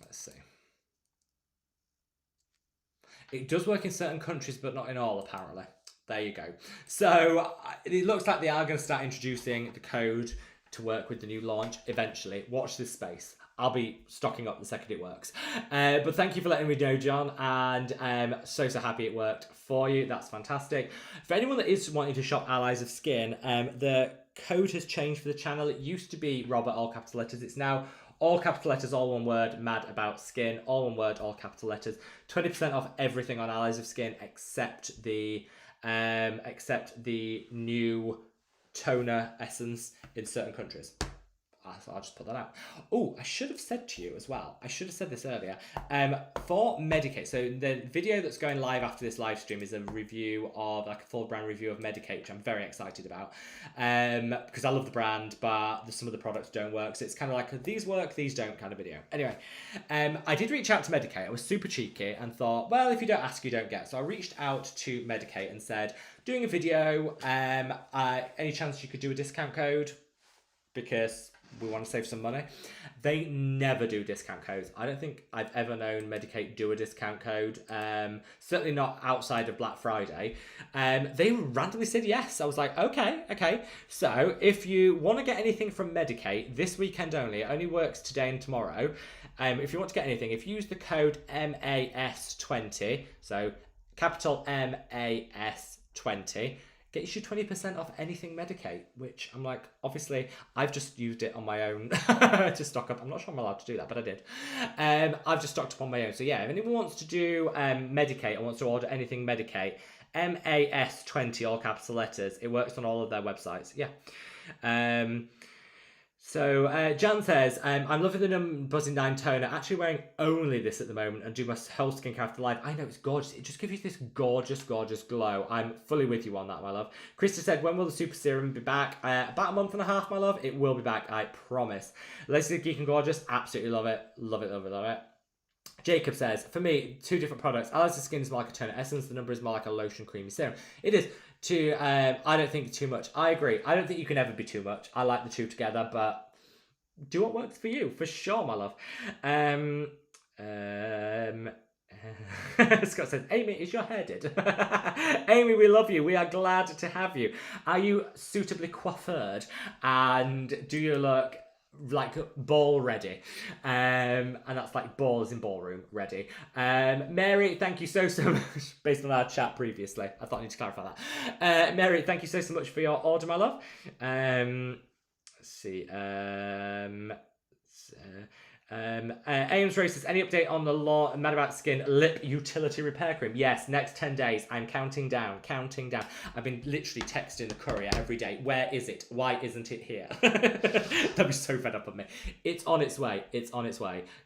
Speaker 1: Let's see. It does work in certain countries, but not in all, apparently. There you go. So it looks like they are going to start introducing the code to work with the new launch eventually. Watch this space. I'll be stocking up the second it works. But thank you for letting me know, John. And I'm so happy it worked for you. That's fantastic. For anyone that is wanting to shop Allies of Skin, the code has changed for the channel. It used to be Robert, all capital letters. It's now all capital letters, all one word, Mad About Skin, all one word, all capital letters. 20% off everything on Allies of Skin except the new toner essence in certain countries. So I'll just put that out. Oh, I should have said to you as well. I should have said this earlier. For Medicate, so the video that's going live after this live stream is a review of, like a full brand review of Medicate, which I'm very excited about. Because I love the brand, but some of the products don't work. So it's kind of like, these work, these don't kind of video. Anyway, I did reach out to Medicate. I was super cheeky and thought, well, if you don't ask, you don't get. So I reached out to Medicate and said, doing a video, any chance you could do a discount code? Because we want to save some money. They never do discount codes. I don't think I've ever known Medik8 do a discount code. Certainly not outside of Black Friday. They randomly said yes. I was like, okay. So if you want to get anything from Medik8 this weekend only, it only works today and tomorrow. If you want to get anything, if you use the code MAS20, so capital MAS20, gets you 20% off anything Medik8, which I'm like, obviously, I've just used it on my own to stock up. I'm not sure I'm allowed to do that, but I did. I've just stocked up on my own. So yeah, if anyone wants to do Medik8 or wants to order anything Medik8, MAS20, all capital letters, it works on all of their websites. Yeah. So Jan says, I'm loving the Buzzing 9 toner. Actually wearing only this at the moment and do my whole skincare after live. I know, it's gorgeous. It just gives you this gorgeous glow. I'm fully with you on that, my love. Krista said, when will the super serum be back? About a month and a half, my love. It will be back, I promise. Leslie Geek and Gorgeous, absolutely love it. Love it. Jacob says, for me, 2 different products. Alice's skin is more like a toner essence. The number is more like a lotion creamy serum. It is. I don't think too much. I agree. I don't think you can ever be too much. I like the 2 together, but do what works for you, for sure, my love. Scott says, Amy, is your hair did? Amy, we love you. We are glad to have you. Are you suitably coiffured? And do you look like ball ready? And that's like balls in ballroom ready. Mary, thank you so much. Based on our chat previously, I thought I need to clarify that. Mary, thank you so much for your order, my love. Let's see. Ames Race says, any update on the madaboutskin lip utility repair cream? Yes, next 10 days. I'm counting down. I've been literally texting the courier every day. Where is it? Why isn't it here? They'll be so fed up of me. It's on its way.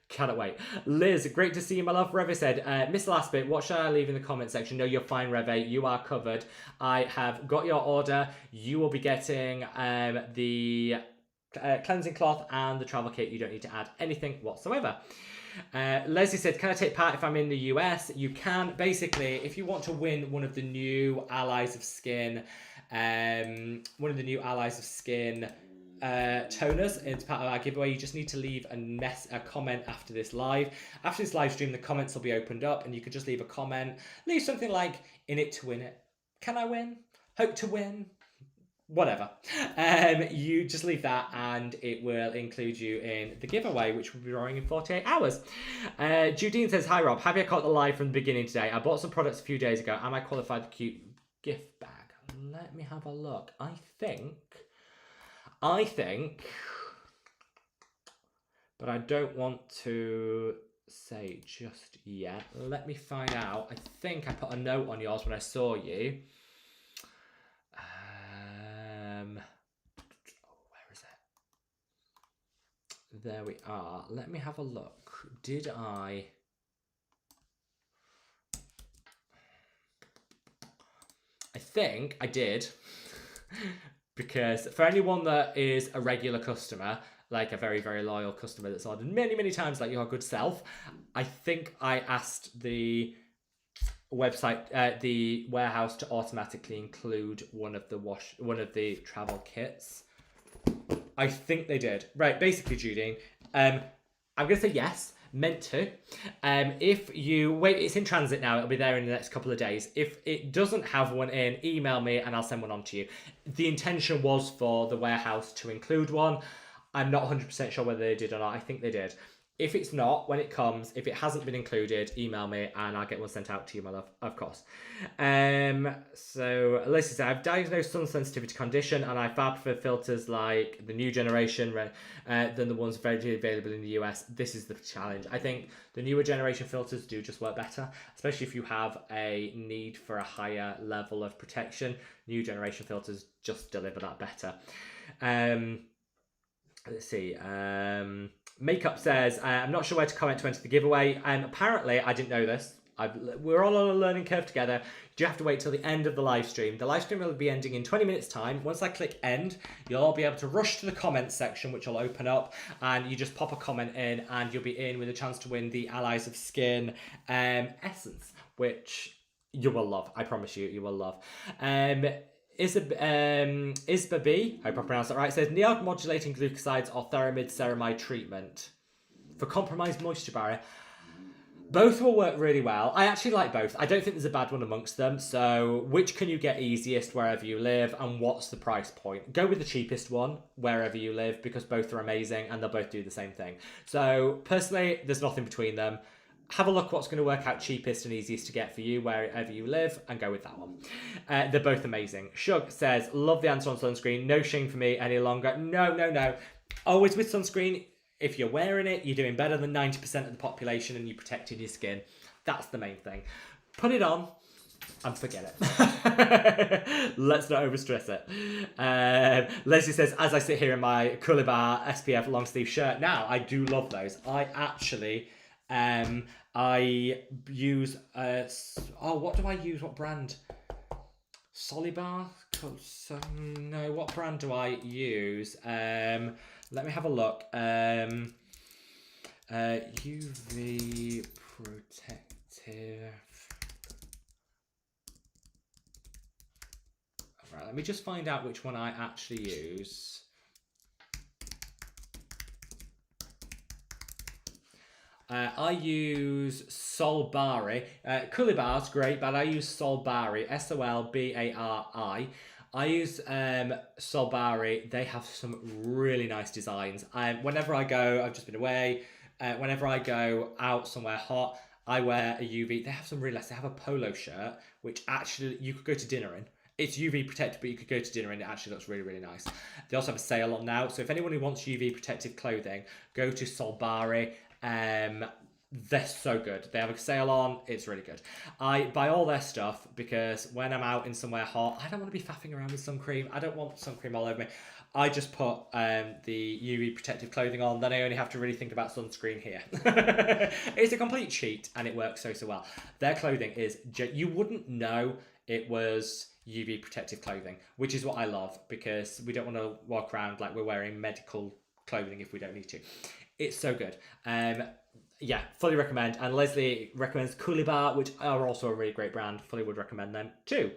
Speaker 1: Cannot wait. Liz, great to see you, my love. Reve said, Miss Last Bit, what should I leave in the comment section? No, you're fine, Reve. You are covered. I have got your order. You will be getting the cleansing cloth and the travel kit. You don't need to add anything whatsoever. Leslie said, can I take part if I'm in the US? You can. Basically, if you want to win one of the new Allies of Skin, toners, it's part of our giveaway. You just need to leave a comment after this live. After this live stream, the comments will be opened up and you can just leave a comment. Leave something like, in it to win it. Can I win? Hope to win? Whatever. You just leave that and it will include you in the giveaway, which will be running in 48 hours. Judine says, hi Rob, have you caught the live from the beginning today? I bought some products a few days ago. Am I qualified for the cute gift bag? Let me have a look. I think, but I don't want to say just yet. Let me find out. I think I put a note on yours when I saw you. Where is it? There we are. Let me have a look. Did I think I did. Because for anyone that is a regular customer, like a very, very loyal customer that's ordered many, many times, like your good self, I think I asked the website, the warehouse, to automatically include one of the travel kits. I think they did. Right, basically, Judy, I'm gonna say yes. Meant to. If you wait, it's in transit now. It'll be there in the next couple of days. If it doesn't have one in, email me and I'll send one on to you. The intention was for the warehouse to include one. I'm not 100% sure whether they did or not. I think they did. If it's not, when it comes, if it hasn't been included, email me and I'll get one sent out to you, my love, of course. So, Alyssa says, I've diagnosed sun sensitivity condition and I fab for filters like the new generation than the ones very available in the US. This is the challenge. I think the newer generation filters do just work better, especially if you have a need for a higher level of protection. New generation filters just deliver that better. Let's see. Makeup says, I'm not sure where to comment to enter the giveaway. Apparently, I didn't know this. We're all on a learning curve together. You have to wait till the end of the live stream. The live stream will be ending in 20 minutes time. Once I click end, you'll all be able to rush to the comments section, which will open up, and you just pop a comment in and you'll be in with a chance to win the Allies of Skin essence, which you will love. I promise you, you will love. Isba B, I hope I pronounced that right, says neomodulating glucosides or theramid ceramide treatment for compromised moisture barrier. Both will work really well. I actually like both. I don't think there's a bad one amongst them. So which can you get easiest wherever you live, and what's the price point? Go with the cheapest one wherever you live, because both are amazing and they'll both do the same thing. So personally, there's nothing between them. Have a look what's going to work out cheapest and easiest to get for you wherever you live, and go with that one. They're both amazing. Shug says, love the answer on sunscreen. No shame for me any longer. No. Always with sunscreen, if you're wearing it, you're doing better than 90% of the population and you're protecting your skin. That's the main thing. Put it on and forget it. Let's not overstress it. Leslie says, as I sit here in my Coolibar SPF long sleeve shirt now, I do love those. I actually, I use, what do I use? What brand? Solibar? No, what brand do I use? Let me have a look. UV protective. Right, let me just find out which one I actually use. I use Solbari. Coolibar's great, but I use Solbari. Solbari. I use Solbari. They have some really nice designs. Whenever I go, I've just been away. Whenever I go out somewhere hot, I wear a UV. They have some really nice. They have a polo shirt, which actually you could go to dinner in. It's UV protected, but you could go to dinner and it actually looks really, really nice. They also have a sale on now. So if anyone who wants UV protective clothing, go to Solbari. They're so good. They have a sale on. It's really good. I buy all their stuff because when I'm out in somewhere hot, I don't want to be faffing around with sun cream. I don't want sun cream all over me. I just put the UV protective clothing on. Then I only have to really think about sunscreen here. It's a complete cheat and it works so well. Their clothing is... You wouldn't know it was UV protective clothing, which is what I love, because we don't want to walk around like we're wearing medical clothing if we don't need to. It's so good. Yeah, fully recommend. And Leslie recommends Coolibar, which are also a really great brand. Fully would recommend them too.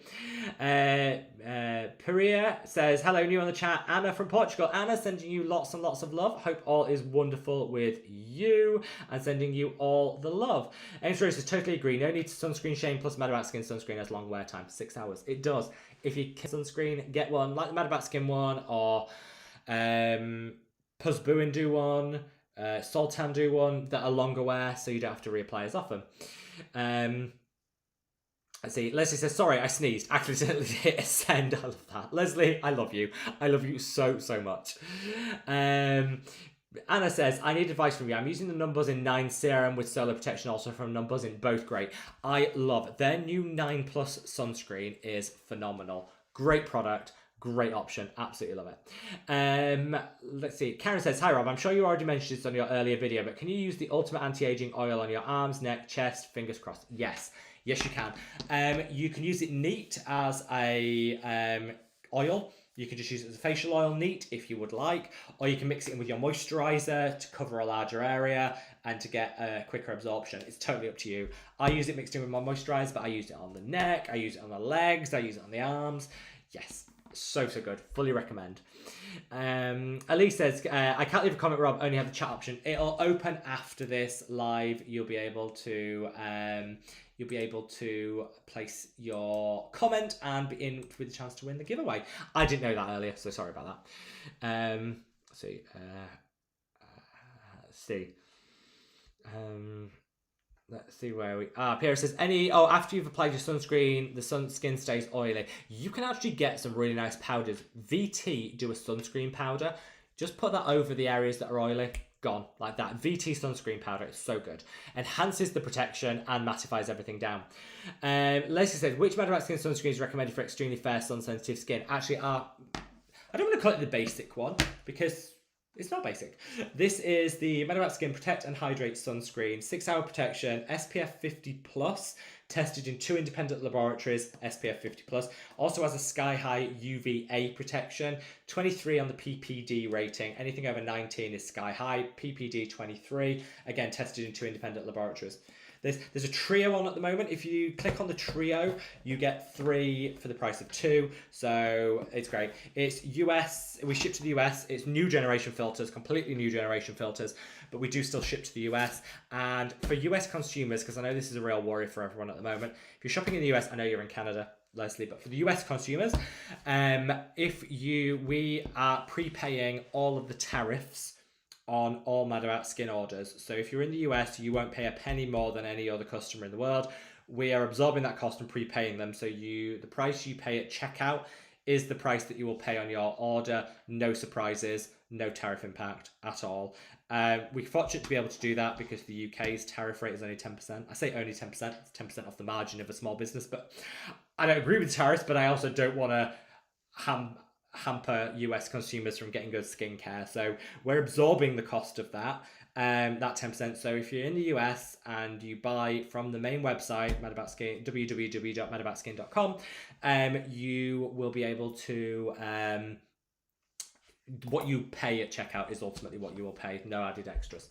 Speaker 1: Perea says, hello, new on the chat. Anna from Portugal. Anna, sending you lots and lots of love. Hope all is wonderful with you, and sending you all the love. Ames Rose says, totally agree. No need to sunscreen shame, plus madaboutskin sunscreen has long wear time. 6 hours. It does. If you can sunscreen, get one like the madaboutskin one, or Puzzbooin do one. Sultan do one that are longer wear, so you don't have to reapply as often. Let's see. Leslie says, sorry, I sneezed. Accidentally hit send. I love that. Leslie, I love you. I love you so much. Anna says, I need advice from you. I'm using the Numbers in 9 serum with solar protection, also from Numbers in both great. I love their new 9 Plus sunscreen is phenomenal. Great product. Great option. Absolutely love it. Let's see. Karen says, hi Rob, I'm sure you already mentioned this on your earlier video, but can you use the Ultimate Anti-Aging Oil on your arms, neck, chest, fingers crossed? Yes. Yes, you can. You can use it neat as a oil. You can just use it as a facial oil neat if you would like, or you can mix it in with your moisturizer to cover a larger area and to get a quicker absorption. It's totally up to you. I use it mixed in with my moisturizer, but I use it on the neck, I use it on the legs, I use it on the arms. Yes. So good. Fully recommend. Elise says, I can't leave a comment, Rob, only have the chat option. It'll open after this live. You'll be able to place your comment and be in with the chance to win the giveaway. I didn't know that earlier, so sorry about that. Let's see. Let's see where we are. Pierre says, after you've applied your sunscreen, the skin stays oily. You can actually get some really nice powders. VT do a sunscreen powder. Just put that over the areas that are oily. Gone. Like that. VT sunscreen powder. It's so good. Enhances the protection and mattifies everything down. Lacey says, which madaboutskin sunscreen is recommended for extremely fair sun-sensitive skin? Actually, I don't want to call it the basic one, because... it's not basic. This is the madaboutskin Protect and Hydrate Sunscreen. 6-hour protection, SPF 50+, tested in 2 independent laboratories, SPF 50+. Also has a sky-high UVA protection, 23 on the PPD rating. Anything over 19 is sky-high, PPD 23. Again, tested in 2 independent laboratories. There's a trio on at the moment. If you click on the trio, you get 3 for the price of 2. So it's great. It's US. We ship to the US. It's new generation filters, completely new generation filters, but we do still ship to the US. And for US consumers, because I know this is a real worry for everyone at the moment, if you're shopping in the US, I know you're in Canada, Leslie, but for the US consumers, we are prepaying all of the tariffs on all madaboutskin orders. So if you're in the US, you won't pay a penny more than any other customer in the world. We are absorbing that cost and prepaying them. So the price you pay at checkout is the price that you will pay on your order. No surprises, no tariff impact at all. We're fortunate to be able to do that because the UK's tariff rate is only 10%. I say only 10%, it's 10% off the margin of a small business, but I don't agree with tariffs, but I also don't want to hamper US consumers from getting good skincare. So we're absorbing the cost of that 10%. So if you're in the US and you buy from the main website, madaboutskin, www.madaboutskin.com, you will be able to... what you pay at checkout is ultimately what you will pay. No added extras.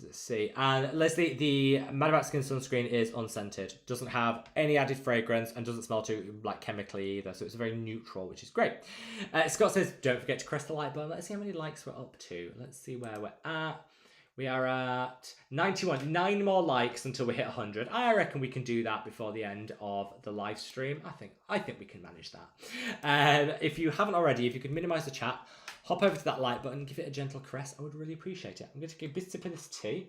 Speaker 1: Let's see. And Leslie, the madaboutskin sunscreen is unscented. Doesn't have any added fragrance and doesn't smell too chemically either. So it's very neutral, which is great. Scott says, don't forget to press the like button. Let's see how many likes we're up to. Let's see where we're at. We are at 91. 9 more likes until we hit 100. I reckon we can do that before the end of the live stream. I think we can manage that. If you haven't already, if you could minimize the chat, hop over to that like button, give it a gentle caress. I would really appreciate it. I'm going to give this sip of this tea.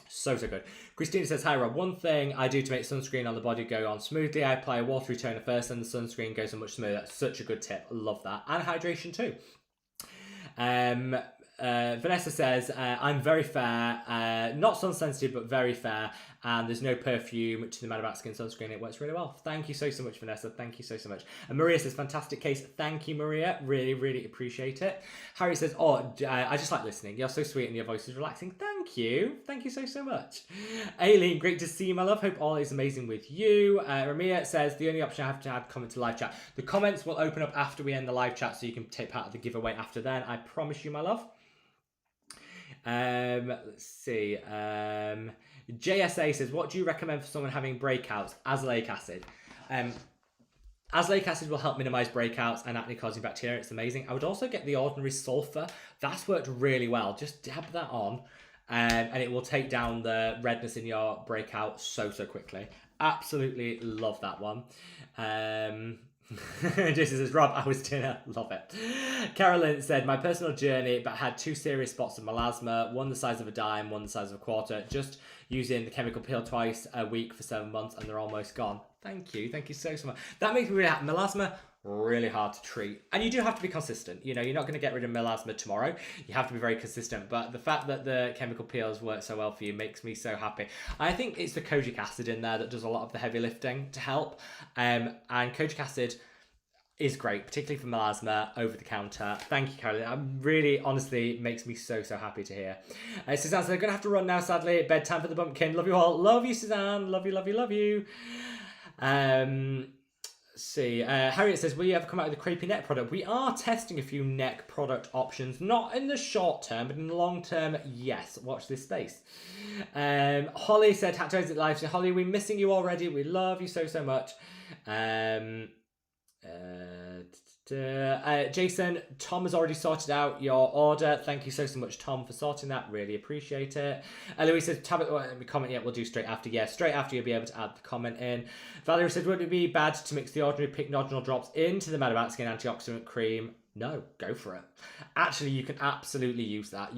Speaker 1: So good. Christina says, hi Rob, one thing I do to make sunscreen on the body go on smoothly, I apply a watery toner first and the sunscreen goes on much smoother. That's such a good tip. Love that. And hydration too. Vanessa says, I'm very fair, not sun sensitive, but very fair, and there's no perfume to the madaboutskin sunscreen. It works really well. Thank you so much, Vanessa. Thank you so much. And Maria says, fantastic case. Thank you, Maria. Really appreciate it. Harry says, I just like listening. You're so sweet and your voice is relaxing. Thank you. Thank you so much. Aileen, great to see you, my love. Hope all is amazing with you. Ramia says, the only option I have to add comment to live chat. The comments will open up after we end the live chat, so you can take part of the giveaway after then. I promise you, my love. Let's see. JSA says, what do you recommend for someone having breakouts? Azelaic acid. Azelaic acid will help minimize breakouts and acne causing bacteria. It's amazing. I would also get the ordinary sulfur. That's worked really well. Just dab that on and it will take down the redness in your breakout so quickly. Absolutely love that one. Jason says, Rob, I was dinner. Love it. Carolyn said, my personal journey, but had 2 serious spots of melasma, one the size of a dime, one the size of a quarter, just using the chemical peel twice a week for 7 months and they're almost gone. Thank you so much. That makes me really happy. Melasma, really hard to treat. And you do have to be consistent. You know, you're not going to get rid of melasma tomorrow. You have to be very consistent. But the fact that the chemical peels work so well for you makes me so happy. I think it's the kojic acid in there that does a lot of the heavy lifting to help. And kojic acid is great, particularly for melasma, over the counter. Thank you, Caroline. Really, honestly, makes me so happy to hear. Suzanne said, I'm going to have to run now, sadly. Bedtime for the bumpkin. Love you all. Love you, Suzanne. Love you. Harriet says, will you ever come out with a crepey neck product? We are testing a few neck product options, not in the short term, but in the long term, yes. Watch this space. Holly said, had to exit live. So Holly, we're missing you already. We love you so much. Jason, Tom has already sorted out your order. Thank you so much, Tom, for sorting that. Really appreciate it. Louise says, let me comment yet. We'll do straight after. Yeah, straight after you'll be able to add the comment in. Valerie says, would it be bad to mix the ordinary pink nodule drops into the madaboutskin antioxidant cream? No, go for it. Actually, you can absolutely use that.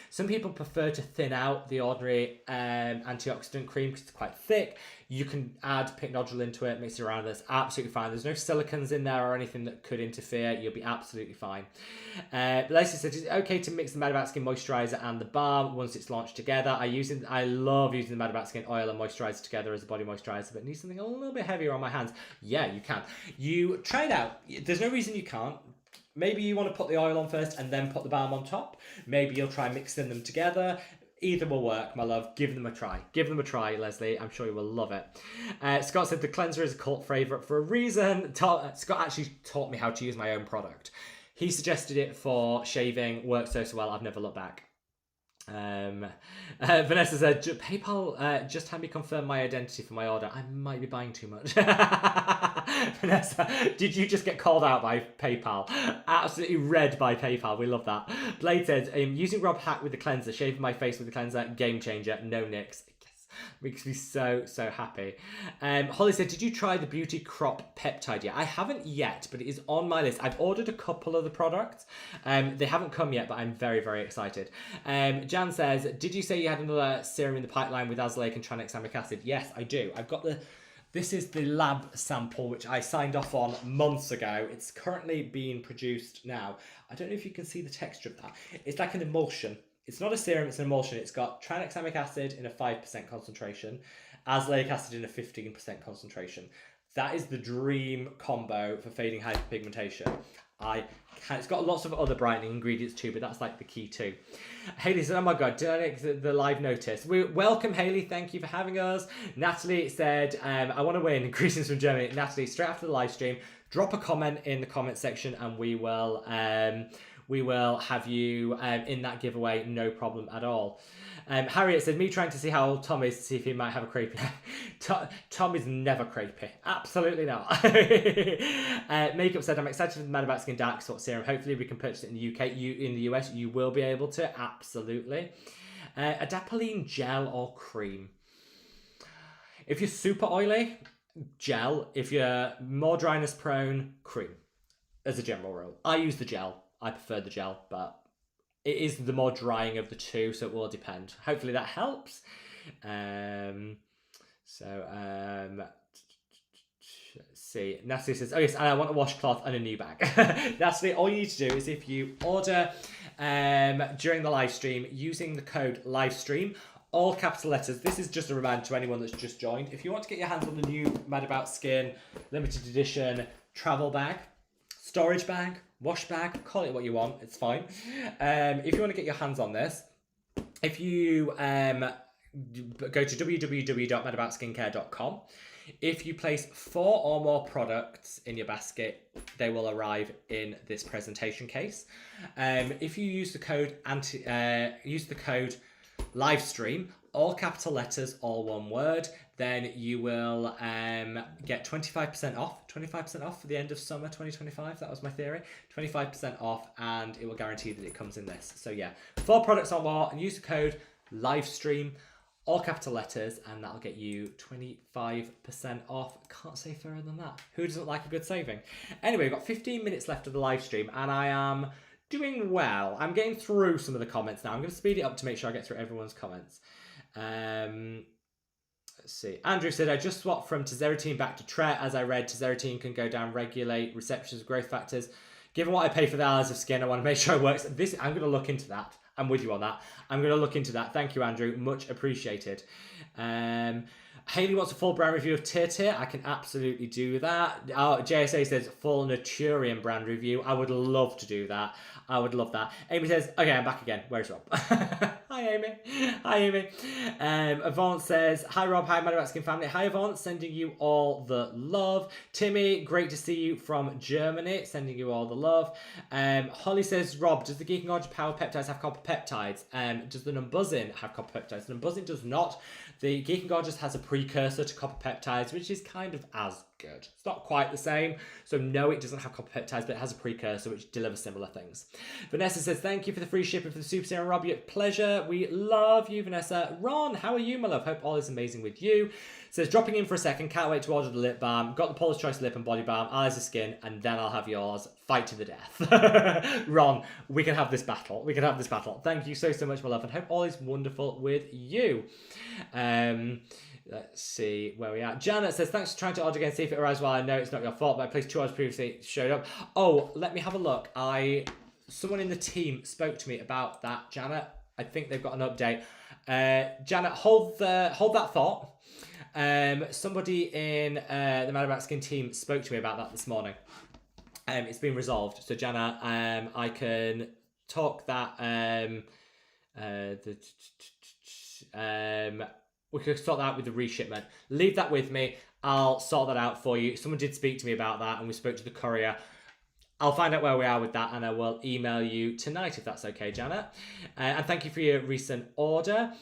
Speaker 1: Some people prefer to thin out the ordinary antioxidant cream because it's quite thick. You can add pink nodule into it, mix it around. That's absolutely fine. There's no silicons in there or anything that could interfere. You'll be absolutely fine. Lacey says, is it okay to mix the madaboutskin moisturizer and the balm once it's launched together? I love using the madaboutskin oil and moisturizer together as a body moisturizer, but need something a little bit heavier on my hands. Yeah, you can. You try it out. There's no reason you can't. Maybe you want to put the oil on first and then put the balm on top. Maybe you'll try mixing them together. Either will work, my love. Give them a try. Give them a try, Leslie. I'm sure you will love it. Scott said the cleanser is a cult favourite for a reason. Scott actually taught me how to use my own product. He suggested it for shaving. Worked so well. I've never looked back. Vanessa said, PayPal just had me confirm my identity for my order. I might be buying too much. Vanessa, did you just get called out by PayPal? Absolutely read by PayPal. We love that. Blade says, using Rob Hack with the cleanser, shaving my face with the cleanser, game changer, no nicks. Makes me so happy. Holly said, did you try the Beauty Crop Peptide yet? I haven't yet, but it is on my list. I've ordered a couple of the products. They haven't come yet, but I'm very excited. Jan says, did you say you had another serum in the pipeline with azelaic and tranexamic acid? Yes, I do. I've got this is the lab sample, which I signed off on months ago. It's currently being produced now. I don't know if you can see the texture of that. It's like an emulsion. It's not a serum, it's an emulsion. It's got tranexamic acid in a 5% concentration, azelaic acid in a 15% concentration. That is the dream combo for fading hyperpigmentation. It's got lots of other brightening ingredients too, but that's like the key too. Hayley said, oh my God, did I get the live notice? Welcome, Hayley. Thank you for having us. Natalie said, I want to win. Greetings from Germany. Natalie, straight after the live stream, drop a comment in the comment section and we will have you in that giveaway, no problem at all. Harriet said, me trying to see how old Tom is to see if he might have a creepy. Tom is never creepy. Absolutely not. Makeup said, I'm excited for the madaboutskin Dark Spot Serum. Hopefully we can purchase it in the UK. In the US, you will be able to. Absolutely. Adapalene gel or cream? If you're super oily, gel. If you're more dryness prone, cream. As a general rule. I use the gel. I prefer the gel, but it is the more drying of the two, so it will depend. Hopefully that helps. Let's see. Natalie says, oh yes, and I want a washcloth and a new bag. Natalie, all you need to do is if you order during the live stream using the code LIVESTREAM, all capital letters. This is just a reminder to anyone that's just joined. If you want to get your hands on the new madaboutskin limited edition travel bag, storage bag, wash bag, call it what you want, it's fine. If you want to get your hands on this, if you go to www.madaboutsincare.com, if you place 4 or more products in your basket, they will arrive in this presentation case. If you use the code LIVESTREAM, all capital letters, all one word, then you will get 25% off. 25% off for the end of summer 2025. That was my theory. 25% off, and it will guarantee that it comes in this. So yeah, 4 products or more, and use the code LIVESTREAM, all capital letters, and that'll get you 25% off. Can't say fairer than that. Who doesn't like a good saving? Anyway, we've got 15 minutes left of the live stream, and I am doing well. I'm getting through some of the comments now. I'm going to speed it up to make sure I get through everyone's comments. Let's see. Andrew said, I just swapped from tazarotene back to Tret. As I read, tazarotene can go down, regulate receptors, growth factors. Given what I pay for the hours of skin, I want to make sure it works. I'm going to look into that. I'm with you on that. I'm going to look into that. Thank you, Andrew. Much appreciated. Hayley wants a full brand review of Tir. I can absolutely do that. JSA says full Naturium brand review. I would love to do that. I would love that. Amy says, okay, I'm back again. Where's Rob? Hi, Amy. Hi, Amy. Avant says, hi, Rob. Hi, madaboutskin family. Hi, Avant. Sending you all the love. Timmy, great to see you from Germany. Sending you all the love. Holly says, Rob, does the Geek and Gorgeous Power Peptides have copper peptides? Does the Numbuzzin have copper peptides? The Numbuzzin does not. The Geek and Gorgeous has a precursor to copper peptides, which is kind of as good. It's not quite the same. So no, it doesn't have copper peptides, but it has a precursor which delivers similar things. Vanessa says, thank you for the free shipping for the Super Serum, Rob. Pleasure. We love you, Vanessa. Ron, how are you, my love? Hope all is amazing with you. Says, dropping in for a second. Can't wait to order the lip balm. Got the Paula's Choice lip and body balm. Eyes of skin. And then I'll have yours. Fight to the death. Ron, we can have this battle. We can have this battle. Thank you so much, my love. And hope all is wonderful with you. Let's see where we are. Janet says, thanks for trying to order again. See if it arrives while I know it's not your fault, but I placed 2 orders previously. It showed up. Oh, let me have a look. Someone in the team spoke to me about that, Janet. I think they've got an update. Janet, hold that thought. Somebody in the madaboutskin team spoke to me about that this morning. It's been resolved. So, Janet, I can talk that. We could sort that out with the reshipment. Leave that with me. I'll sort that out for you. Someone did speak to me about that, and we spoke to the courier. I'll find out where we are with that and I will email you tonight if that's okay, Janet. And thank you for your recent order.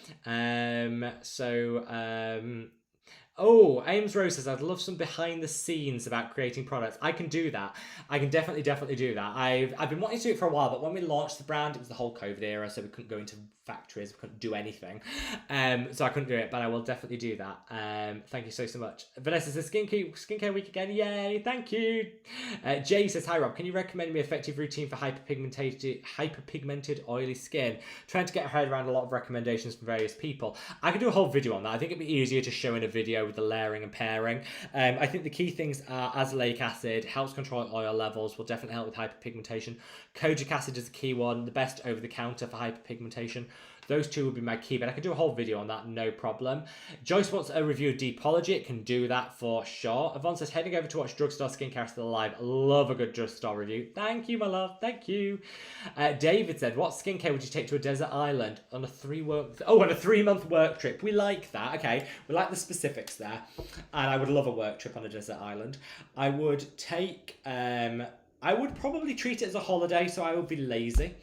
Speaker 1: Oh, Ames Rose says, I'd love some behind the scenes about creating products. I can do that. I can definitely do that. I've been wanting to do it for a while, but when we launched the brand, it was the whole COVID era, so we couldn't go into factories, we couldn't do anything. So I couldn't do it, but I will definitely do that. Thank you so much. Vanessa says, skincare week again. Yay, thank you. Jay says, hi Rob, can you recommend me an effective routine for hyperpigmented oily skin? Trying to get a head around a lot of recommendations from various people. I could do a whole video on that. I think it'd be easier to show in a video with the layering and pairing. I think the key things are azelaic acid, helps control oil levels, will definitely help with hyperpigmentation. Kojic acid is a key one, the best over the counter for hyperpigmentation. Those two would be my key, but I can do a whole video on that, no problem. Joyce wants a review of Deepology. It can do that for sure. Yvonne says, heading over to watch Drugstore Skincare Still Alive. Love a good drugstore review. Thank you, my love. Thank you. David said, what skincare would you take to a desert island on a 3-month work trip? We like that. Okay, we like the specifics there. And I would love a work trip on a desert island. I would take... I would probably treat it as a holiday, so I would be lazy.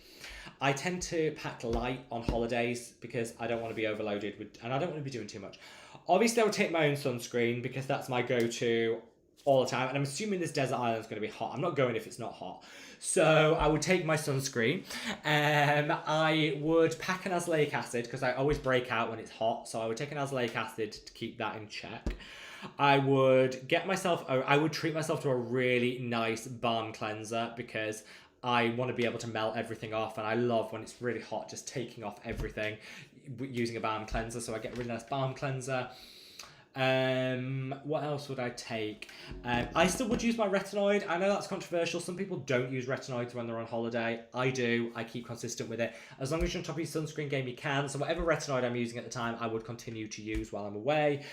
Speaker 1: I tend to pack light on holidays because I don't want to be overloaded and I don't want to be doing too much. Obviously, I would take my own sunscreen because that's my go-to all the time. And I'm assuming this desert island is going to be hot. I'm not going if it's not hot. So I would take my sunscreen. I would pack an azelaic acid because I always break out when it's hot. So I would take an azelaic acid to keep that in check. I would treat myself to a really nice balm cleanser because I want to be able to melt everything off, and I love when it's really hot just taking off everything using a balm cleanser, so I get a really nice balm cleanser. What else would I take? I still would use my retinoid. I know that's controversial. Some people don't use retinoids when they're on holiday. I do. I keep consistent with it. As long as you're on top of your sunscreen game, you can. So whatever retinoid I'm using at the time, I would continue to use while I'm away.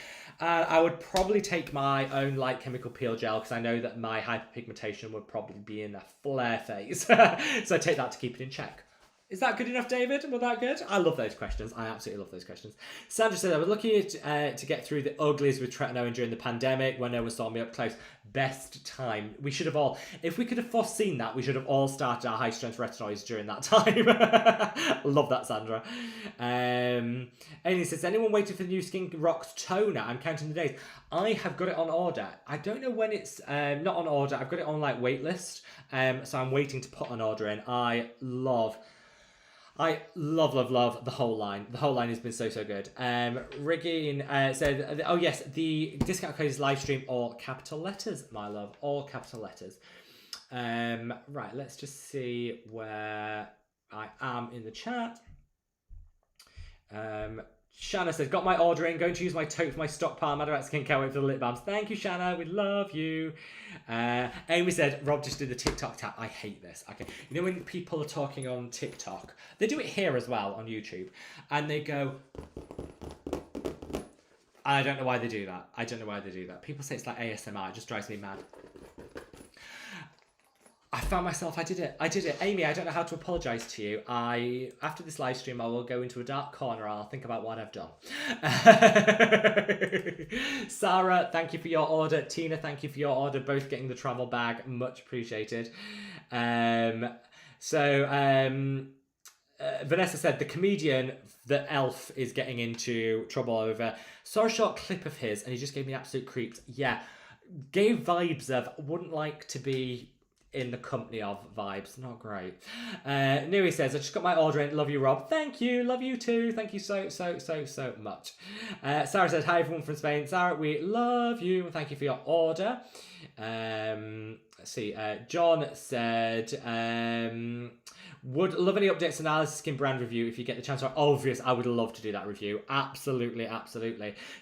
Speaker 1: I would probably take my own light chemical peel gel because I know that my hyperpigmentation would probably be in a flare phase. So I take that to keep it in check. Is that good enough, David? Was that good? I love those questions. I absolutely love those questions. Sandra said, I was lucky to get through the uglies with tretinoin during the pandemic when no one saw me up close. Best time. We should have all, if we could have foreseen that, we should have all started our high-strength retinoids during that time. Love that, Sandra. Amy says, anyone waiting for the new Skin Rocks toner? I'm counting the days. I have got it on order. I don't know when it's not on order. I've got it on like waitlist. So I'm waiting to put an order in. I love the whole line. The whole line has been so good. Rigging said, oh yes, the discount code is livestream, all capital letters, my love, all capital letters. Right, let's just see where I am in the chat. Shanna says, got my order in, going to use my tote for my stockpile. Madaboutskin, can't wait for the lip balms. Thank you, Shanna, we love you. Amy said, Rob just did the TikTok tap. I hate this. Okay, you know when people are talking on TikTok, they do it here as well on YouTube, and they go, I don't know why they do that. People say it's like ASMR, it just drives me mad. I found myself, I did it. Amy, I don't know how to apologise to you. After this live stream, I will go into a dark corner and I'll think about what I've done. Sarah, thank you for your order. Tina, thank you for your order. Both getting the travel bag. Much appreciated. Vanessa said, the comedian, the elf, is getting into trouble over. Saw a short clip of his and he just gave me absolute creeps. Yeah, gave vibes of, wouldn't like to be in the company of vibes. Not great. Nui says, I just got my order in. Love you, Rob. Thank you. Love you too. Thank you so much. Sarah says, hi everyone from Spain. Sarah, we love you and thank you for your order. Let's see. John said, would love any updates on Alice's Skin brand review if you get the chance. Obvious, I would love to do that review. Absolutely.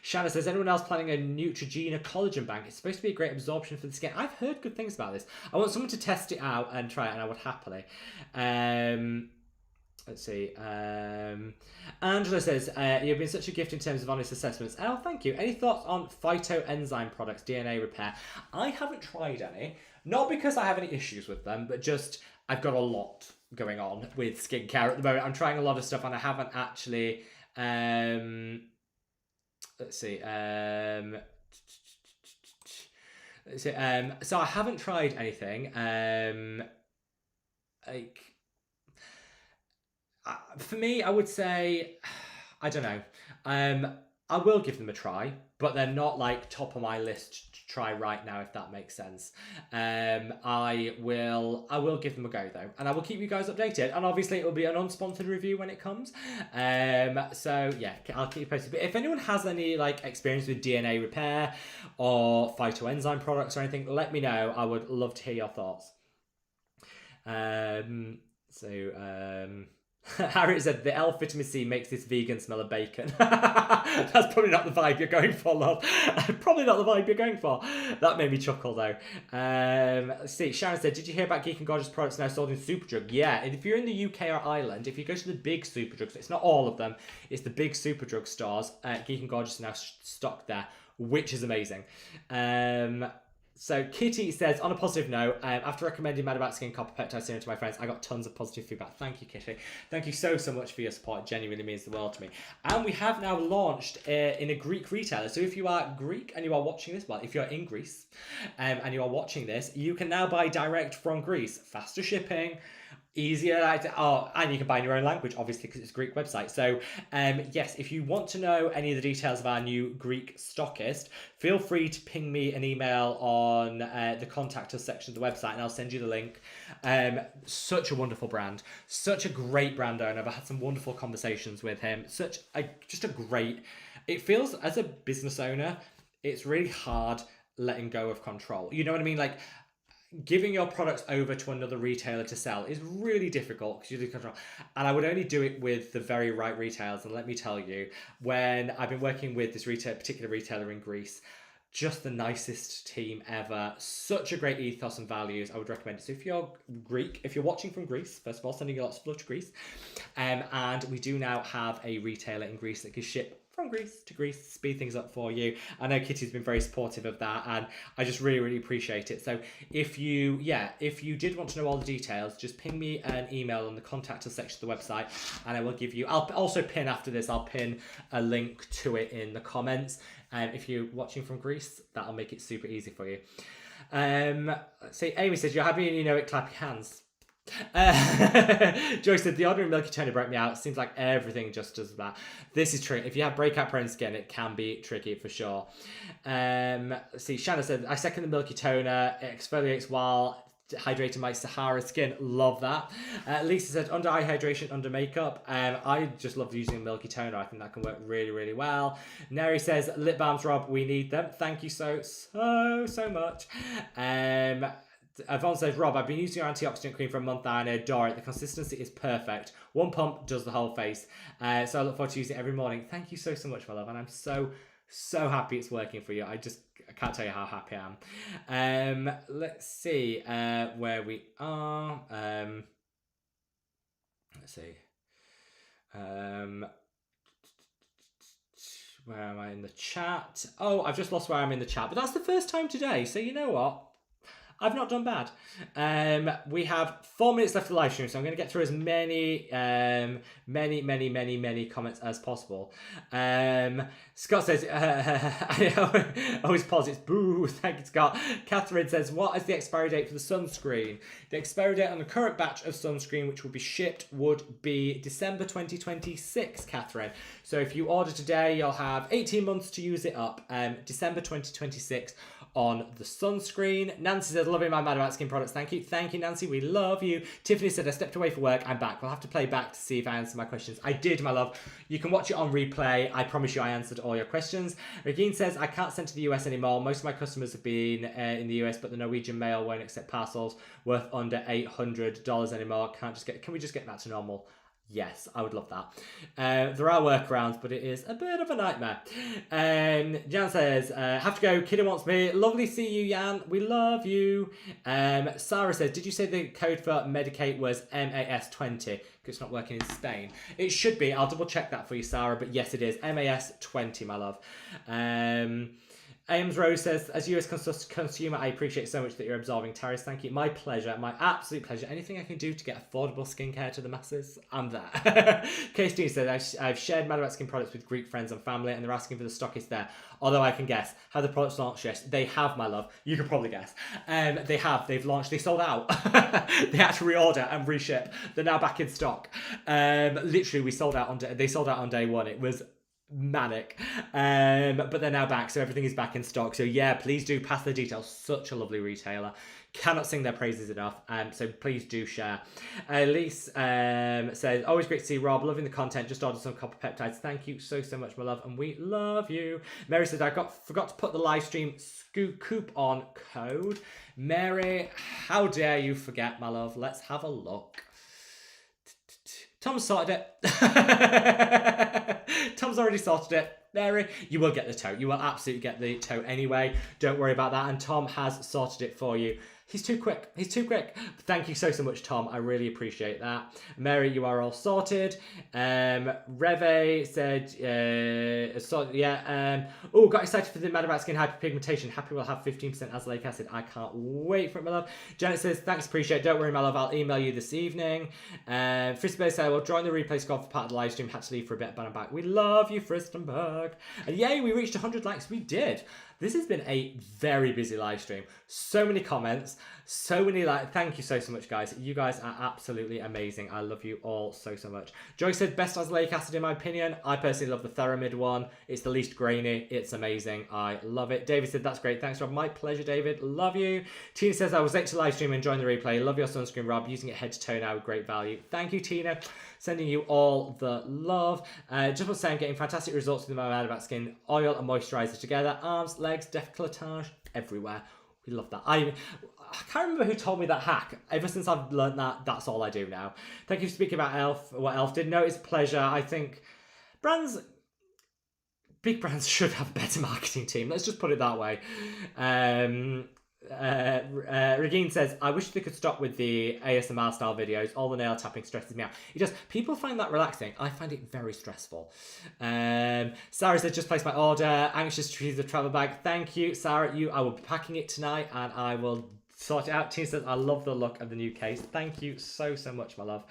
Speaker 1: Shanna says, anyone else planning a Neutrogena collagen bank? It's supposed to be a great absorption for the skin. I've heard good things about this. I want someone to test it out and try it, and I would happily. Let's see. Angela says, you've been such a gift in terms of honest assessments. Oh, thank you. Any thoughts on phytoenzyme products, DNA repair? I haven't tried any. Not because I have any issues with them, but just I've got a lot going on with skincare at the moment. I'm trying a lot of stuff and I haven't actually let's see, So I haven't tried anything. Like for me, I would say, I don't know. I will give them a try, but they're not like top of my list to try right now, if that makes sense. I will give them a go though, and I will keep you guys updated. And obviously, it will be an unsponsored review when it comes. So yeah, I'll keep you posted. But if anyone has any like experience with DNA repair or phytoenzyme products or anything, let me know. I would love to hear your thoughts. Harriet said the elf vitamin C makes this vegan smell of bacon. That's probably not the vibe you're going for, love. Probably not the vibe you're going for. That made me chuckle though. Let's see. Sharon said, "Did you hear about Geek and Gorgeous products now sold in Superdrug?" Yeah, and if you're in the UK or Ireland, if you go to the big Superdrugs, it's not all of them. It's the big Superdrug stores. Geek and Gorgeous are now stocked there, which is amazing. So Kitty says, on a positive note, after recommending madaboutskin copper peptide serum to my friends, I got tons of positive feedback. Thank you, Kitty. Thank you so much for your support. It genuinely means the world to me. And we have now launched in a Greek retailer. So if you are Greek and you are watching this, well, if you're in Greece and you are watching this, you can now buy direct from Greece. Faster shipping, easier, and you can buy in your own language, obviously, because it's a Greek website. So, yes, if you want to know any of the details of our new Greek stockist, feel free to ping me an email on the contact us section of the website, and I'll send you the link. Such a wonderful brand, such a great brand owner. I've had some wonderful conversations with him. Just a great. It feels as a business owner, it's really hard letting go of control. You know what I mean? Like, giving your products over to another retailer to sell is really difficult because you do control. And I would only do it with the very right retailers. And let me tell you, when I've been working with this particular retailer in Greece, just the nicest team ever. Such a great ethos and values. I would recommend it. So if you're Greek, if you're watching from Greece, first of all, sending you lots of love to Greece. And we do now have a retailer in Greece that can ship from Greece to Greece, speed things up for you. I know Kitty's been very supportive of that, and I just really, really appreciate it. So if you did want to know all the details, just ping me an email on the contact us section of the website, and I will give you, I'll also pin after this, I'll pin a link to it in the comments. And if you're watching from Greece, that'll make it super easy for you. Let's see, Amy says, "You're happy and you know it, clap your hands." Joyce said, "The ordinary milky toner broke me out. Seems like everything just does that." This is true. If you have breakout prone skin, it can be tricky for sure. Let's see, Shanna said, "I second the milky toner. It exfoliates while hydrating my Sahara skin." Love that. Lisa said, "Under eye hydration, under makeup." I just love using a milky toner. I think that can work really, really well. Neri says, "Lip balms, Rob, we need them." Thank you so much. Yvonne says, "Rob, I've been using your antioxidant cream for a month now and I adore it. The consistency is perfect. One pump does the whole face. So I look forward to using it every morning." Thank you so much, my love. And I'm so happy it's working for you. I can't tell you how happy I am. Let's see where we are. Let's see. Where am I in the chat? Oh, I've just lost where I'm in the chat. But that's the first time today. So you know what? I've not done bad. We have 4 minutes left of the live stream, so I'm going to get through as many comments as possible. Scott says, I always pause, it's boo. Thank you, Scott. Catherine says, "What is the expiry date for the sunscreen?" The expiry date on the current batch of sunscreen, which will be shipped, would be December 2026, Catherine. So if you order today, you'll have 18 months to use it up. December 2026 on the sunscreen. Nancy says, "Loving my madaboutskin products." Thank you, Nancy. We love you. Tiffany said, "I stepped away for work. I'm back. We'll have to play back to see if I answered my questions." I did, my love. You can watch it on replay. I promise you I answered all your questions. Regine says, "I can't send to the US anymore. Most of my customers have been in the US, but the Norwegian mail won't accept parcels worth under $800 anymore. Can we just get that to normal?" Yes, I would love that. There are workarounds, but it is a bit of a nightmare. Jan says, "Have to go. Kiddo wants me." Lovely to see you, Jan. We love you. Sarah says, "Did you say the code for Medicate was MAS20? Because it's not working in Spain." It should be. I'll double check that for you, Sarah. But yes, it is. MAS20, my love. Ames Rose says, as a US consumer, I appreciate so much that you're absorbing tariffs. Thank you. My pleasure. My absolute pleasure. Anything I can do to get affordable skincare to the masses, I'm there. KSD says, I've shared Mad About Skin products with Greek friends and family, and they're asking for the stock is there. Although I can guess. Have the products launched? Yes, they have, my love. You can probably guess. They have. They've launched. They sold out. They had to reorder and reship. They're now back in stock. Literally, they sold out on day one. It was manic, but they're now back, so everything is back in stock. So yeah, please do pass the details. Such a lovely retailer, cannot sing their praises enough. So please do share. Elise says, always great to see Rob, loving the content, just ordered some copper peptides. Thank you so much, my love, and we love you. Mary says, I forgot to put the live stream coupon code. Mary, how dare you forget, my love? Let's have a look. Tom's sorted it. Tom's already sorted it. Mary, you will get the tote. You will absolutely get the tote anyway. Don't worry about that. And Tom has sorted it for you. He's too quick. He's too quick. Thank you so much, Tom. I really appreciate that. Mary, you are all sorted. Reve said, oh, got excited for the Mad About Skin hyperpigmentation. Happy we'll have 15% azelaic acid. I can't wait for it, my love. Janet says, thanks, appreciate it. Don't worry, my love. I'll email you this evening. Fristenberg said, well, join the replay squad for part of the live stream. Had to leave for a bit, but I'm back. We love you, Fristenberg. And yay, we reached 100 likes. We did. This has been a very busy live stream. So many comments, so many thank you so much, guys. You guys are absolutely amazing. I love you all so much. Joy said, best azelaic acid in my opinion. I personally love the Theramid one. It's the least grainy. It's amazing. I love it. David said, that's great. Thanks, Rob. My pleasure, David. Love you. Tina says, I was late to live stream, enjoying the replay. Love your sunscreen, Rob. Using it head to toe now with great value. Thank you, Tina. Sending you all the love. Just want to say I'm getting fantastic results with my Mad About Skin oil and moisturizer together. Arms, legs, décolletage, everywhere. We love that. I can't remember who told me that hack. Ever since I've learned that, that's all I do now. Thank you for speaking about Elf, what Elf did. No, it's a pleasure. I think big brands should have a better marketing team. Let's just put it that way. Regine says, I wish they could stop with the ASMR style videos. All the nail tapping stresses me out. It just, people find that relaxing. I find it very stressful. Sarah says, just placed my order. Anxious to receive the travel bag. Thank you, Sarah. I will be packing it tonight and I will sort it out. Tina says, I love the look of the new case. Thank you so much, my love.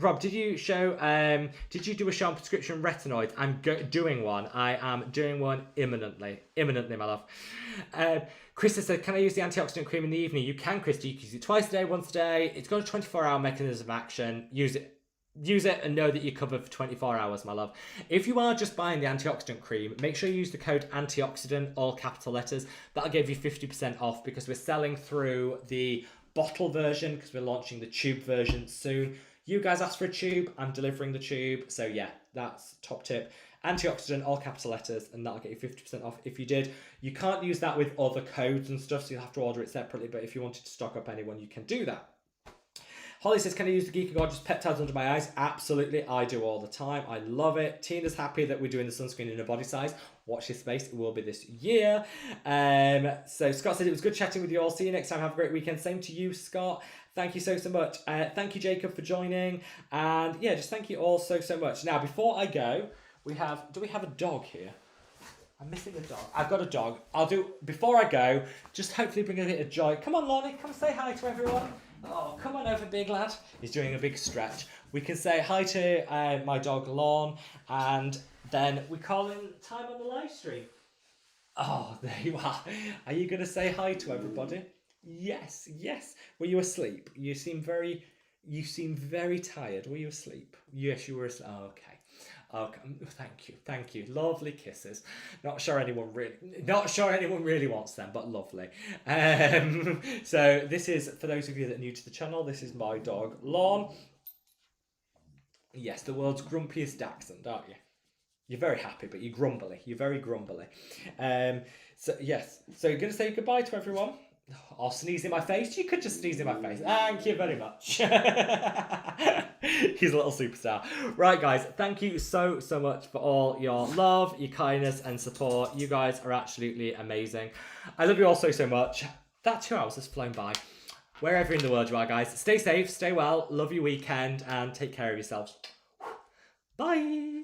Speaker 1: Rob, did you do a show on prescription retinoids? I'm doing one. I am doing one imminently, my love. Krista said, can I use the antioxidant cream in the evening? You can, Krista. You can use it twice a day, once a day. It's got a 24-hour mechanism of action. Use it and know that you're covered for 24 hours, my love. If you are just buying the antioxidant cream, make sure you use the code antioxidant, all capital letters. That'll give you 50% off because we're selling through the bottle version because we're launching the tube version soon. You guys asked for a tube, I'm delivering the tube. So yeah, that's top tip. Antioxidant, all capital letters, and that'll get you 50% off if you did. You can't use that with other codes and stuff, so you'll have to order it separately, but if you wanted to stock up anyone, you can do that. Holly says, can I use the Geek and Gorgeous peptides under my eyes? Absolutely, I do all the time. I love it. Tina's happy that we're doing the sunscreen in a body size. Watch this space, it will be this year. So Scott said, it was good chatting with you all. See you next time. Have a great weekend. Same to you, Scott. Thank you so much. Thank you, Jacob, for joining. And yeah, just thank you all so much. Now, before I go, do we have a dog here? I'm missing a dog. I've got a dog. Before I go, just hopefully bring a bit of joy. Come on, Lonnie, come say hi to everyone. Oh, come on over, big lad. He's doing a big stretch. We can say hi to my dog, Lon, and then we call in time on the live stream. Oh, there you are. Are you going to say hi to everybody? Yes. Were you asleep? You seem very tired. Were you asleep? Yes, you were asleep. Oh, okay. Okay, thank you. Lovely kisses. Not sure anyone really wants them, but lovely. So this is, for those of you that are new to the channel, this is my dog, Lon. Yes, the world's grumpiest dachshund, aren't you? You're very happy, but you're grumbly. You're very grumbly. So yes, so you're going to say goodbye to everyone? Or sneeze in my face? You could just sneeze in my face. Thank you very much. He's a little superstar. Right, guys, thank you so much for all your love, your kindness and support. You guys are absolutely amazing. I love you all so much. That 2 hours has flown by. Wherever in the world you are, guys, stay safe, stay well, love your weekend, and take care of yourselves. Bye.